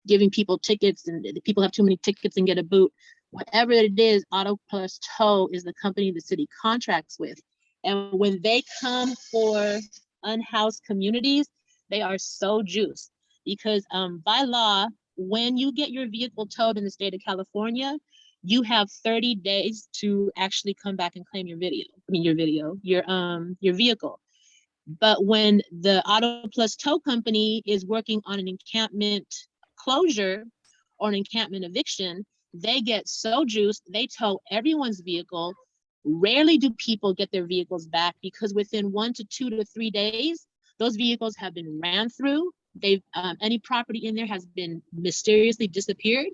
giving people tickets and people have too many tickets and get a boot. Whatever it is, Auto Plus Tow is the company the city contracts with. And when they come for unhoused communities, they are so juiced because by law, when you get your vehicle towed in the state of California, you have 30 days to actually come back and claim your vehicle. But when the Auto Plus Tow company is working on an encampment closure or an encampment eviction, they get so juiced, they tow everyone's vehicle. Rarely do people get their vehicles back because within 1 to 2 to 3 days, those vehicles have been ran through. They've any property in there has been mysteriously disappeared,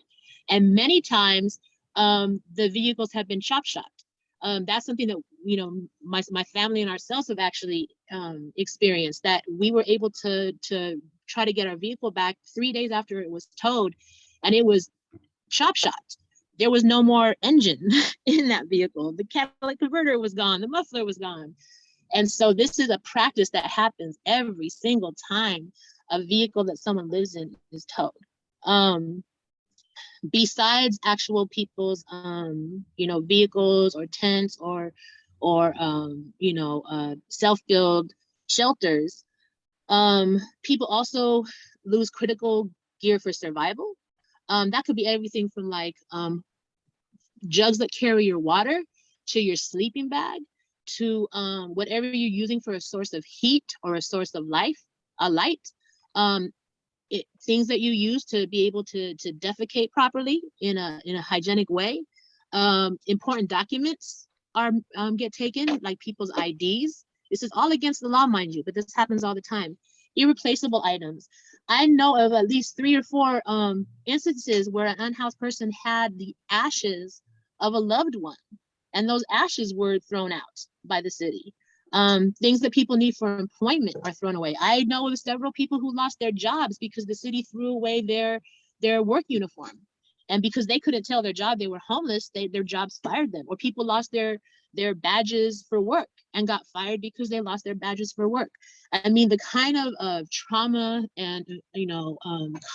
and many times the vehicles have been chop shopped. That's something that, you know, my family and ourselves have actually experienced, that we were able to try to get our vehicle back 3 days after it was towed, and it was chop shopped. There was no more engine in that vehicle. The catalytic converter was gone. The muffler was gone. And so this is a practice that happens every single time a vehicle that someone lives in is towed. Besides actual people's, you know, vehicles or tents or you know, self-build shelters, people also lose critical gear for survival. That could be everything from like jugs that carry your water to your sleeping bag to whatever you're using for a source of heat or a source of light. Things that you use to be able to defecate properly in a hygienic way. Important documents are get taken, like people's IDs. This is all against the law, mind you, but this happens all the time. Irreplaceable items. I know of at least 3 or 4 instances where an unhoused person had the ashes of a loved one, and those ashes were thrown out by the city. Things that people need for employment are thrown away. I know of several people who lost their jobs because the city threw away their work uniform. And because they couldn't tell their job they were homeless, their jobs fired them. Or people lost their badges for work and got fired because they lost their badges for work. I mean, the kind of trauma and, you know,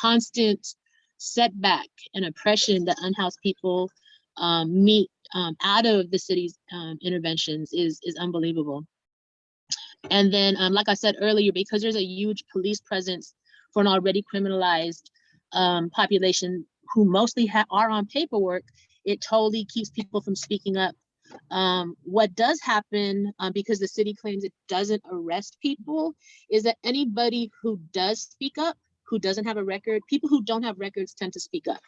constant setback and oppression that unhoused people meet out of the city's interventions is unbelievable. And then, like I said earlier, because there's a huge police presence for an already criminalized population who mostly are on paperwork, it totally keeps people from speaking up. What does happen, because the city claims it doesn't arrest people, is that anybody who does speak up, who doesn't have a record, people who don't have records tend to speak up.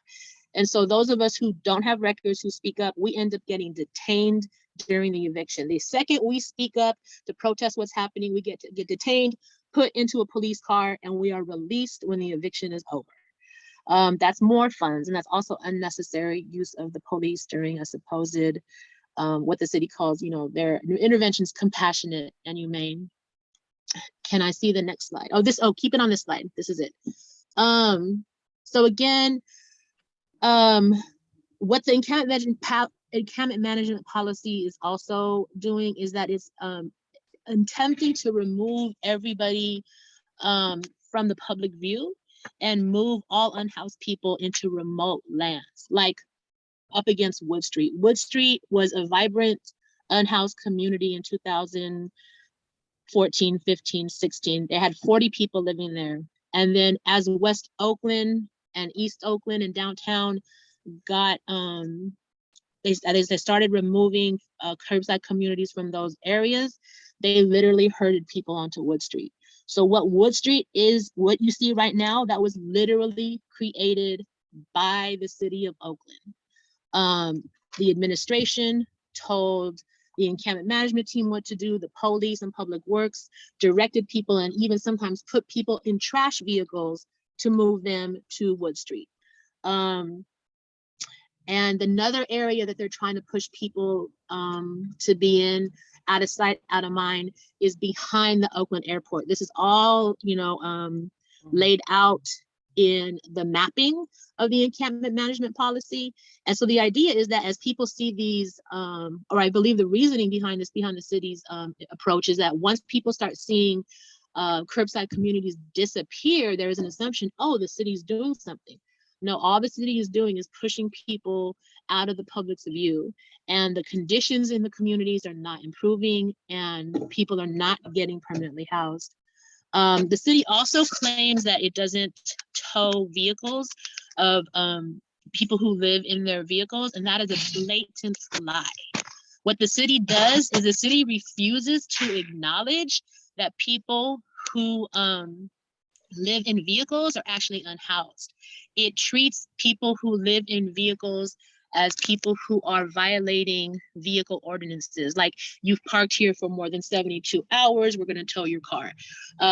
And so those of us who don't have records who speak up, we end up getting detained during the eviction. The second we speak up to protest what's happening, we get detained, put into a police car, and we are released when the eviction is over. That's more funds, and that's also unnecessary use of the police during a supposed, what the city calls, you know, their interventions compassionate and humane. Can I see the next slide? Keep it on this slide. This is it. So again, what the encampment management policy is also doing is that it's attempting to remove everybody from the public view and move all unhoused people into remote lands, like up against Wood Street. Wood Street was a vibrant unhoused community in 2014, 15, 16. They had 40 people living there. And then as West Oakland and East Oakland and downtown got, they started removing curbside communities from those areas, they literally herded people onto Wood Street. So what Wood Street is, what you see right now, that was literally created by the city of Oakland. The administration told the encampment management team what to do, the police and public works directed people and even sometimes put people in trash vehicles to move them to Wood Street. And another area that they're trying to push people to be in, out of sight, out of mind, is behind the Oakland airport. This is all, laid out in the mapping of the encampment management policy. And so the idea is that as people see these, or I believe the reasoning behind this, behind the city's approach, is that once people start seeing curbside communities disappear, there is an assumption, oh, the city's doing something. No, all the city is doing is pushing people out of the public's view, and the conditions in the communities are not improving and people are not getting permanently housed. The city also claims that it doesn't tow vehicles of people who live in their vehicles, and that is a blatant lie. What the city does is the city refuses to acknowledge that people who live in vehicles are actually unhoused. It treats people who live in vehicles as people who are violating vehicle ordinances. Like, you've parked here for more than 72 hours, we're gonna tow your car.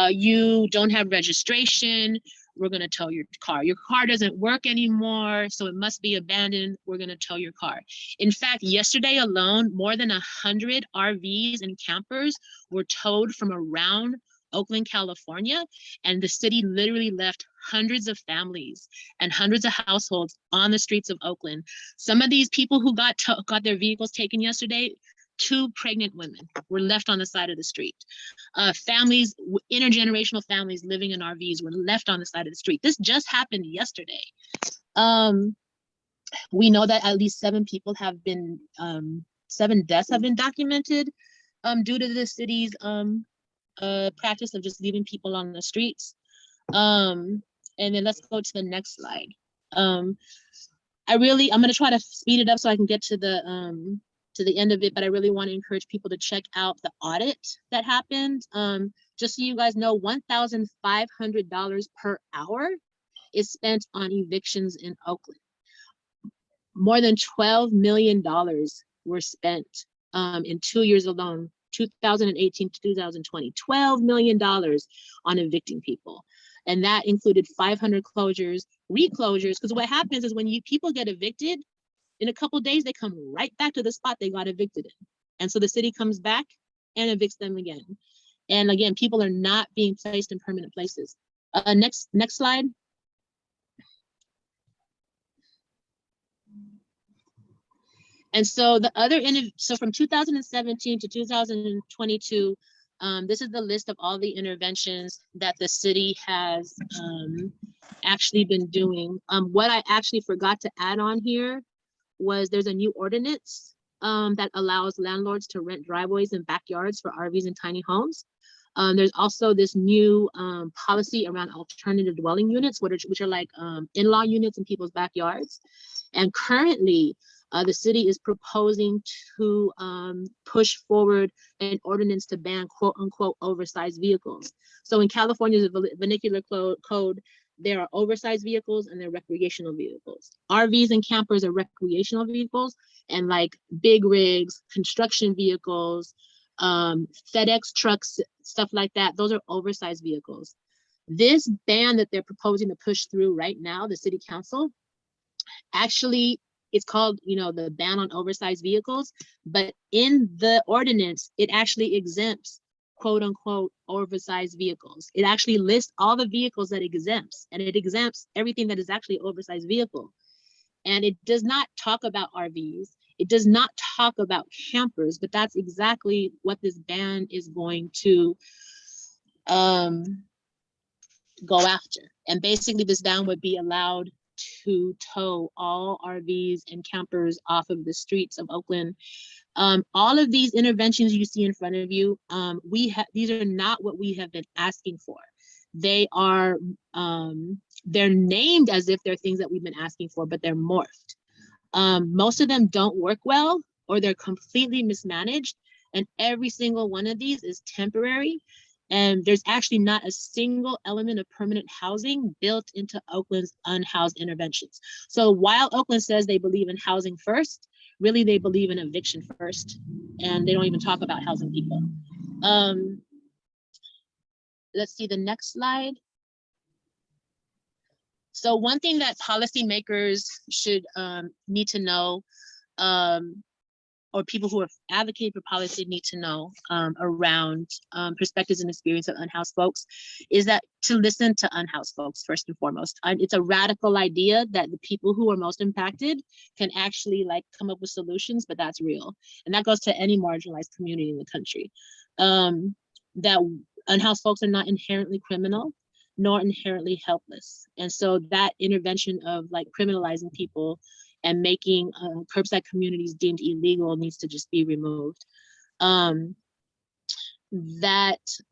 You don't have registration, we're gonna tow your car. Your car doesn't work anymore, so it must be abandoned, we're gonna tow your car. In fact, yesterday alone, more than 100 RVs and campers were towed from around Oakland, California, and the city literally left hundreds of families and hundreds of households on the streets of Oakland. Some of these people who got their vehicles taken yesterday, 2 pregnant women were left on the side of the street. Families, intergenerational families living in RVs were left on the side of the street. This just happened yesterday. We know that at least 7 people have been, 7 deaths have been documented due to the city's practice of just leaving people on the streets. And then let's go to the next slide. I'm gonna try to speed it up so I can get to the end of it, but I really want to encourage people to check out the audit that happened. Just so you guys know, $1,500 per hour is spent on evictions in Oakland. More than $12 million were spent in 2 years alone, 2018 to 2020, $12 million on evicting people. And that included 500 closures, reclosures, because what happens is when people get evicted, in a couple of days, they come right back to the spot they got evicted in. And so the city comes back and evicts them again. And again, people are not being placed in permanent places. Next slide. And so so from 2017 to 2022, this is the list of all the interventions that the city has actually been doing. What I actually forgot to add on here was there's a new ordinance that allows landlords to rent driveways and backyards for RVs and tiny homes. There's also this new policy around alternative dwelling units, which are like in-law units in people's backyards. And currently, the city is proposing to push forward an ordinance to ban quote unquote oversized vehicles. So in California's vernacular code, there are oversized vehicles and there are recreational vehicles. RVs and campers are recreational vehicles, and like big rigs, construction vehicles, FedEx trucks, stuff like that, those are oversized vehicles. This ban that they're proposing to push through right now, the city council, actually, it's called, the ban on oversized vehicles, but in the ordinance, it actually exempts quote unquote oversized vehicles. It actually lists all the vehicles that it exempts, and it exempts everything that is actually an oversized vehicle. And it does not talk about RVs. It does not talk about campers, but that's exactly what this ban is going to go after. And basically this ban would be allowed to tow all RVs and campers off of the streets of Oakland. All of these interventions you see in front of you, these are not what we have been asking for. They are, they're named as if they're things that we've been asking for, but they're morphed. Most of them don't work well, or they're completely mismanaged. And every single one of these is temporary. And there's actually not a single element of permanent housing built into Oakland's unhoused interventions. So while Oakland says they believe in housing first, really they believe in eviction first, and they don't even talk about housing people. Let's see the next slide. So one thing that policymakers should need to know, or people who have advocated for policy need to know around perspectives and experience of unhoused folks, is that to listen to unhoused folks first and foremost. It's a radical idea that the people who are most impacted can actually like come up with solutions, but that's real. And that goes to any marginalized community in the country. That unhoused folks are not inherently criminal, nor inherently helpless. And so that intervention of like criminalizing people and making curbside communities deemed illegal needs to just be removed. That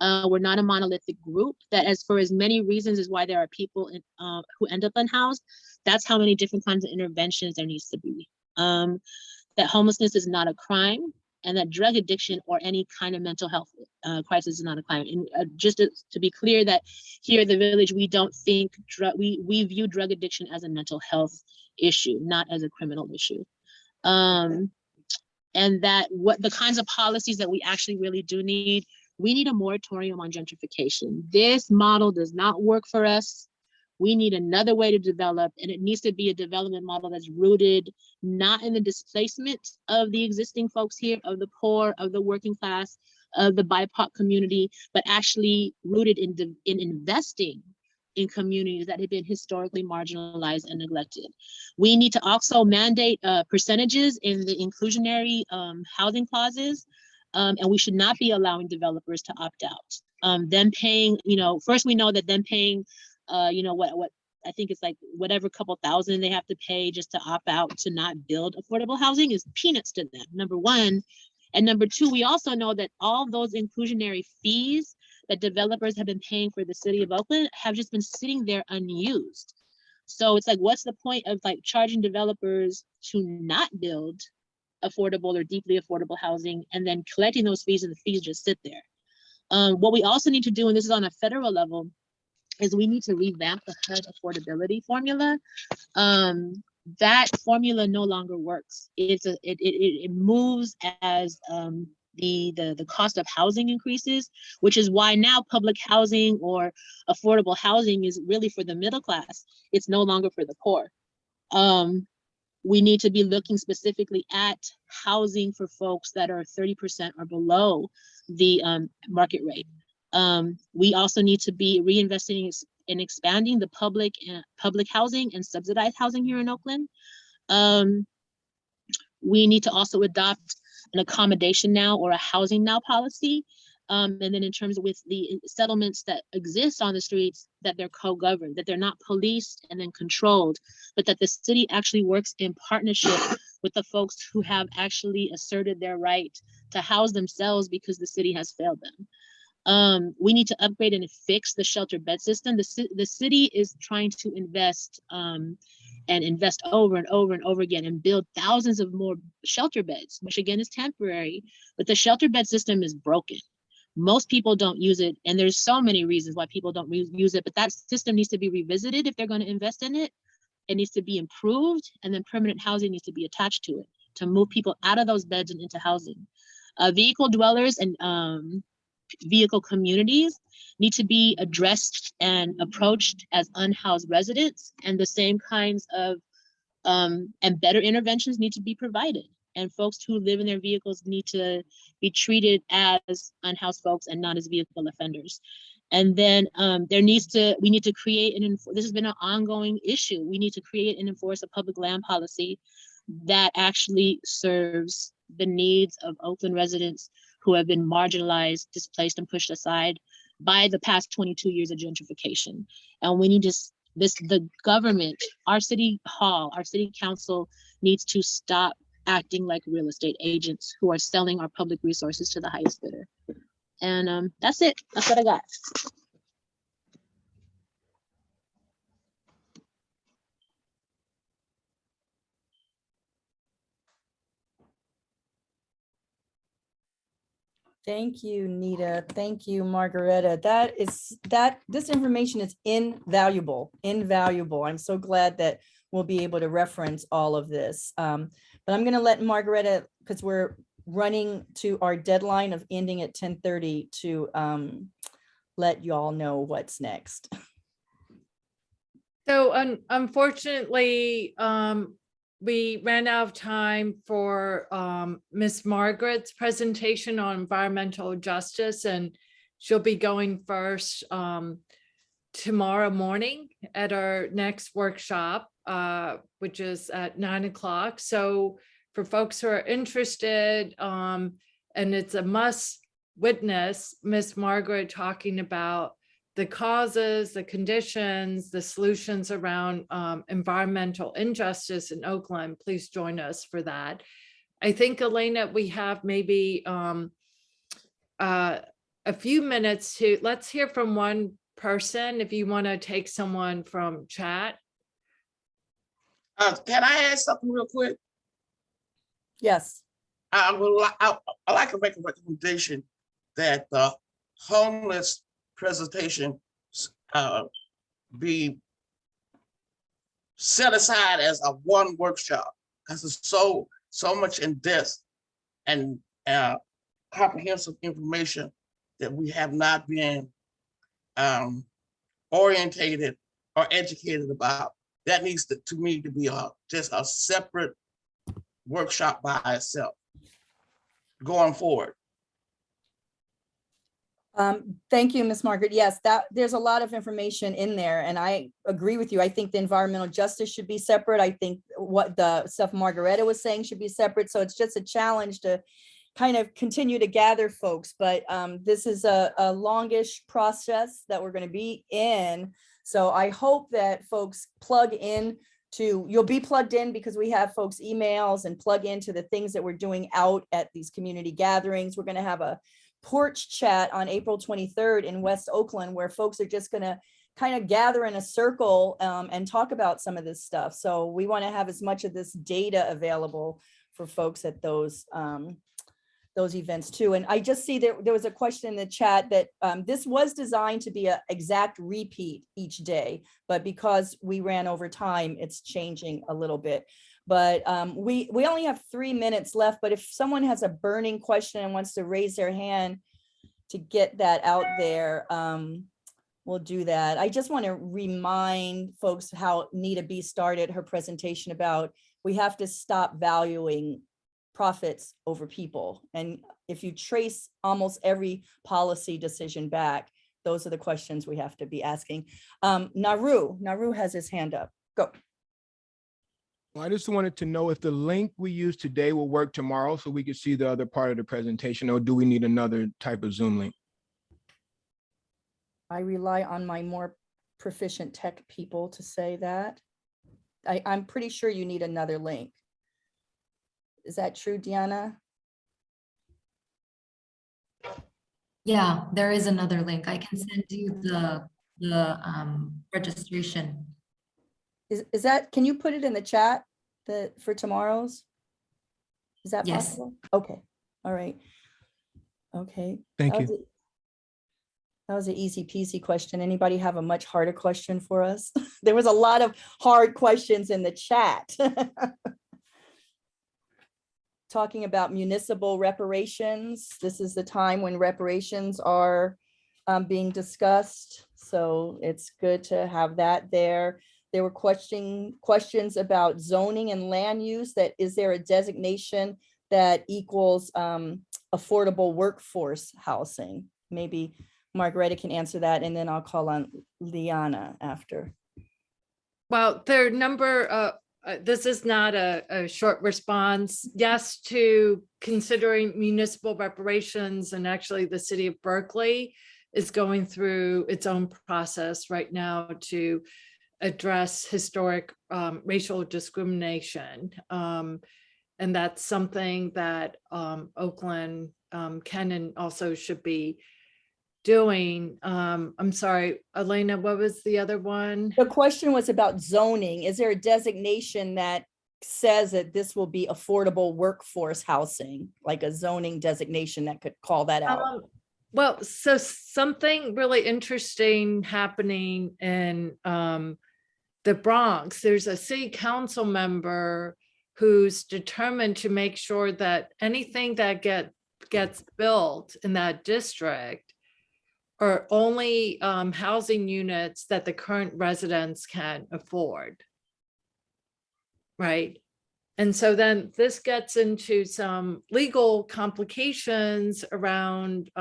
we're not a monolithic group, that as for as many reasons as why there are people who end up unhoused, that's how many different kinds of interventions there needs to be. That homelessness is not a crime, and that drug addiction or any kind of mental health crisis is not a crime. And just to be clear that here at the Village, we don't think, we view drug addiction as a mental health issue, not as a criminal issue. And that what the kinds of policies that we actually really do need, we need a moratorium on gentrification. This model does not work for us. We need another way to develop, and it needs to be a development model that's rooted not in the displacement of the existing folks here, of the poor, of the working class, of the BIPOC community, but actually rooted in investing in communities that have been historically marginalized and neglected. We need to also mandate percentages in the inclusionary housing clauses, and we should not be allowing developers to opt out. Them paying, first we know that them paying, what I think it's like whatever couple thousand they have to pay just to opt out to not build affordable housing is peanuts to them, number one. And number two, we also know that all those inclusionary fees that developers have been paying for the city of Oakland have just been sitting there unused. So it's like, what's the point of like charging developers to not build affordable or deeply affordable housing and then collecting those fees, and the fees just sit there? What we also need to do, and this is on a federal level, is we need to revamp the HUD affordability formula. That formula no longer works. It moves as the cost of housing increases, which is why now public housing or affordable housing is really for the middle class. It's no longer for the poor. We need to be looking specifically at housing for folks that are 30% or below the market rate. We also need to be reinvesting in expanding the public housing and subsidized housing here in Oakland. We need to also adopt an accommodation now or a housing now policy. And then in terms of with the settlements that exist on the streets, that they're co-governed, that they're not policed and then controlled, but that the city actually works in partnership with the folks who have actually asserted their right to house themselves because the city has failed them. We need to upgrade and fix the shelter bed system. The city is trying to invest and invest over and over and over again and build thousands of more shelter beds, which again is temporary, but the shelter bed system is broken. Most people don't use it, and there's so many reasons why people don't use it, but that system needs to be revisited if they're going to invest in it. It needs to be improved, and then permanent housing needs to be attached to it to move people out of those beds and into housing. Vehicle dwellers and vehicle communities need to be addressed and approached as unhoused residents, and the same kinds of and better interventions need to be provided. And folks who live in their vehicles need to be treated as unhoused folks and not as vehicle offenders. And then we need to create this has been an ongoing issue. We need to create and enforce a public land policy that actually serves the needs of Oakland residents who have been marginalized, displaced, and pushed aside. by the past 22 years of gentrification. And we need to, the government, our city hall, our city council needs to stop acting like real estate agents who are selling our public resources to the highest bidder. And that's it. That's what I got. Thank you, Needa. Thank you, Margaretta. This information is invaluable. I'm so glad that we'll be able to reference all of this. But I'm going to let Margaretta, because we're running to our deadline of ending at 10:30, to let y'all know what's next. So unfortunately, we ran out of time for Miss Margaret's presentation on environmental justice, and she'll be going first tomorrow morning at our next workshop, which is at 9 o'clock. So for folks who are interested, and it's a must witness Miss Margaret talking about the causes, the conditions, the solutions around environmental injustice in Oakland. Please join us for that. I think, Elena, we have maybe a few minutes to, let's hear from one person if you want to take someone from chat. Can I add something real quick? Yes. I'd like to make a recommendation that the homeless presentation be set aside as a one workshop, because it's so much in depth and comprehensive information that we have not been orientated or educated about. That needs to me to be just a separate workshop by itself going forward. Thank you, Ms. Margaret. Yes, there's a lot of information in there, and I agree with you. I think the environmental justice should be separate. I think what the stuff Margaretta was saying should be separate. So it's just a challenge to kind of continue to gather folks. But this is a longish process that we're going to be in. So I hope that folks plug in to, you'll be plugged in because we have folks' emails, and plug into the things that we're doing out at these community gatherings. We're going to have a porch chat on April 23rd in West Oakland, where folks are just going to kind of gather in a circle and talk about some of this stuff. So we want to have as much of this data available for folks at those events too. And I just see that there was a question in the chat that this was designed to be an exact repeat each day, but because we ran over time, it's changing a little bit. But we only have 3 minutes left, but if someone has a burning question and wants to raise their hand to get that out there, we'll do that. I just want to remind folks how Needa Bee started her presentation about we have to stop valuing profits over people. And if you trace almost every policy decision back, those are the questions we have to be asking. Naru has his hand up. Go. Well, I just wanted to know if the link we use today will work tomorrow so we could see the other part of the presentation, or do we need another type of Zoom link? I rely on my more proficient tech people to say that. I'm pretty sure you need another link. Is that true, Diana? Yeah, there is another link. I can send you the registration. Is that, can you put it in the chat for tomorrow's? Is that Yes. possible? Okay, all right. Okay. Thank you. That was an easy peasy question. Anybody have a much harder question for us? There was a lot of hard questions in the chat. Talking about municipal reparations. This is the time when reparations are being discussed. So it's good to have that there. There were questions about zoning and land use. That is there a designation that equals affordable workforce housing? Maybe Margaretta can answer that, and then I'll call on Liana after. Well, their number, this is not a short response. Yes to considering municipal reparations, and actually the city of Berkeley is going through its own process right now to address historic racial discrimination. And that's something that Oakland can and also should be doing. I'm sorry, Elena, what was the other one? The question was about zoning. Is there a designation that says that this will be affordable workforce housing, like a zoning designation that could call that out? Well, so something really interesting happening in the Bronx. There's a city council member who's determined to make sure that anything that gets built in that district are only housing units that the current residents can afford. Right. And so then this gets into some legal complications around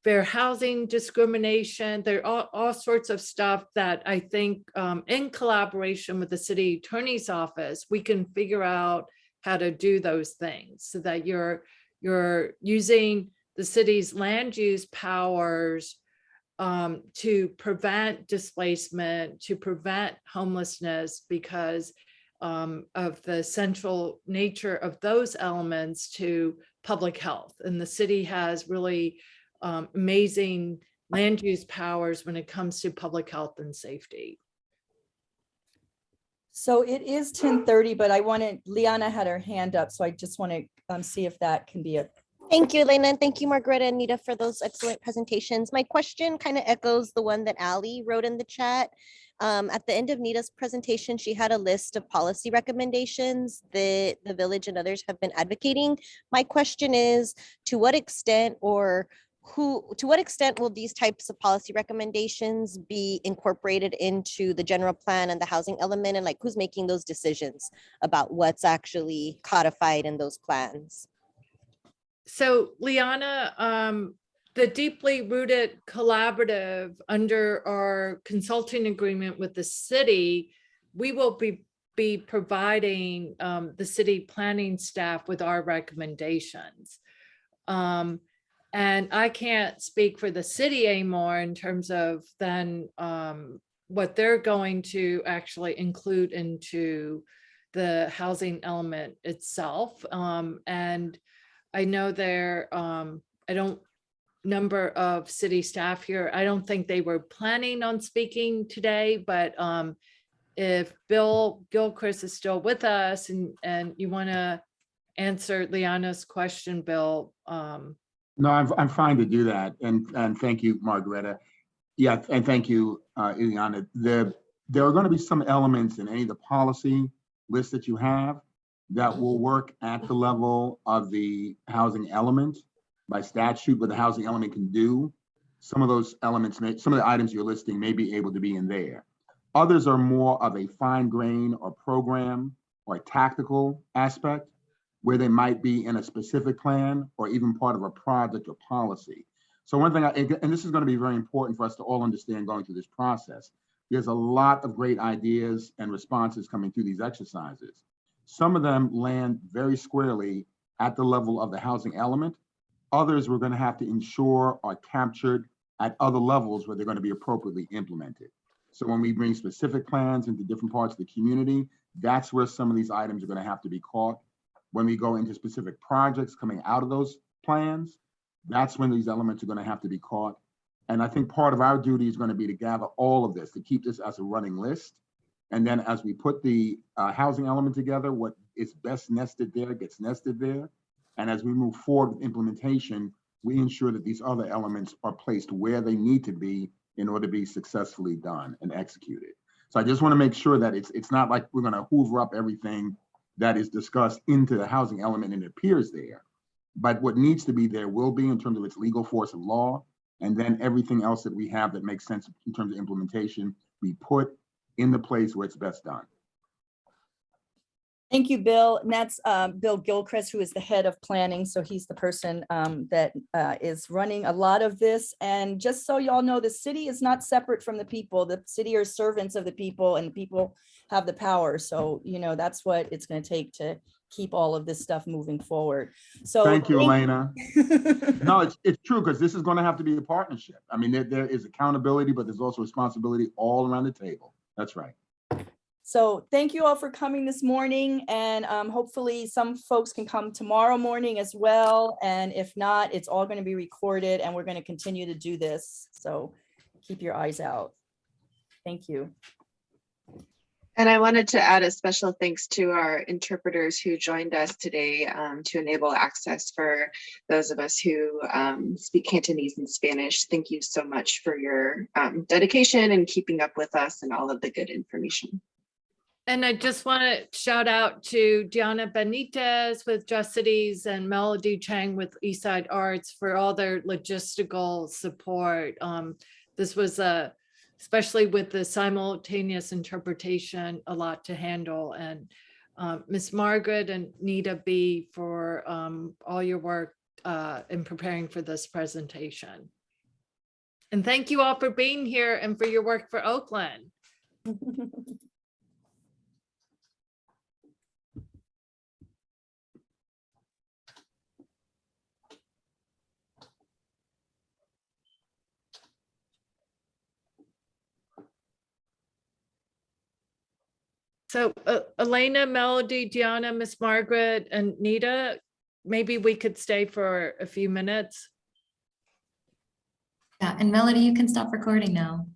fair housing discrimination. There are all sorts of stuff that I think in collaboration with the city attorney's office, we can figure out how to do those things so that you're using the city's land use powers to prevent displacement, to prevent homelessness, because of the central nature of those elements to public health. And the city has really amazing land use powers when it comes to public health and safety. So it is 10:30, but Liana had her hand up, so I just want to see if that can be a. Thank you, Elena, and thank you, Margaretta and Needa, for those excellent presentations. My question kind of echoes the one that Ali wrote in the chat. At the end of Needa's presentation, she had a list of policy recommendations that the village and others have been advocating. My question is, to what extent will these types of policy recommendations be incorporated into the general plan and the housing element, and like who's making those decisions about what's actually codified in those plans? So Liana, the deeply rooted collaborative under our consulting agreement with the city, we will be providing the city planning staff with our recommendations. And I can't speak for the city anymore in terms of then what they're going to actually include into the housing element itself. And I know there, number of city staff here. I don't think they were planning on speaking today, but if Bill Gilchrist is still with us and you want to answer Liana's question, Bill. No, I'm fine to do that. And thank you, Margaretta. Yeah, and thank you, Ileana. There are going to be some elements in any of the policy lists that you have that will work at the level of the housing element by statute, what the housing element can do. Some of those elements, some of the items you're listing may be able to be in there. Others are more of a fine grain or program or a tactical aspect where they might be in a specific plan or even part of a project or policy. So one thing, and this is going to be very important for us to all understand going through this process, there's a lot of great ideas and responses coming through these exercises. Some of them land very squarely at the level of the housing element. Others we're going to have to ensure are captured at other levels where they're going to be appropriately implemented. So when we bring specific plans into different parts of the community, that's where some of these items are going to have to be caught. When we go into specific projects coming out of those plans, that's when these elements are going to have to be caught. And I think part of our duty is going to be to gather all of this, to keep this as a running list. And then as we put the housing element together, what is best nested there gets nested there. And as we move forward with implementation, we ensure that these other elements are placed where they need to be in order to be successfully done and executed. So I just want to make sure that it's not like we're going to hoover up everything that is discussed into the housing element and it appears there. But what needs to be there will be in terms of its legal force of law, and then everything else that we have that makes sense in terms of implementation be put in the place where it's best done. Thank you, Bill. And that's Bill Gilchrist, who is the head of planning. So he's the person that is running a lot of this. And just so y'all know, the city is not separate from the people. The city are servants of the people, and the people have the power. So, you know, that's what it's going to take to keep all of this stuff moving forward. So Thank you, Elena. No, it's true, because this is going to have to be a partnership. I mean, there is accountability, but there's also responsibility all around the table. That's right. So thank you all for coming this morning, and hopefully some folks can come tomorrow morning as well. And if not, it's all going to be recorded and we're going to continue to do this. So keep your eyes out. Thank you. And I wanted to add a special thanks to our interpreters who joined us today to enable access for those of us who speak Cantonese and Spanish. Thank you so much for your dedication and keeping up with us and all of the good information. And I just want to shout out to Diana Benitez with Just Cities and Melody Chang with Eastside Arts for all their logistical support. This was especially with the simultaneous interpretation, a lot to handle. And Miss Margaret and Needa Bee for all your work in preparing for this presentation. And thank you all for being here and for your work for Oakland. So Elena, Melody, Diana, Miss Margaret, and Needa, maybe we could stay for a few minutes. Yeah, and Melody, you can stop recording now.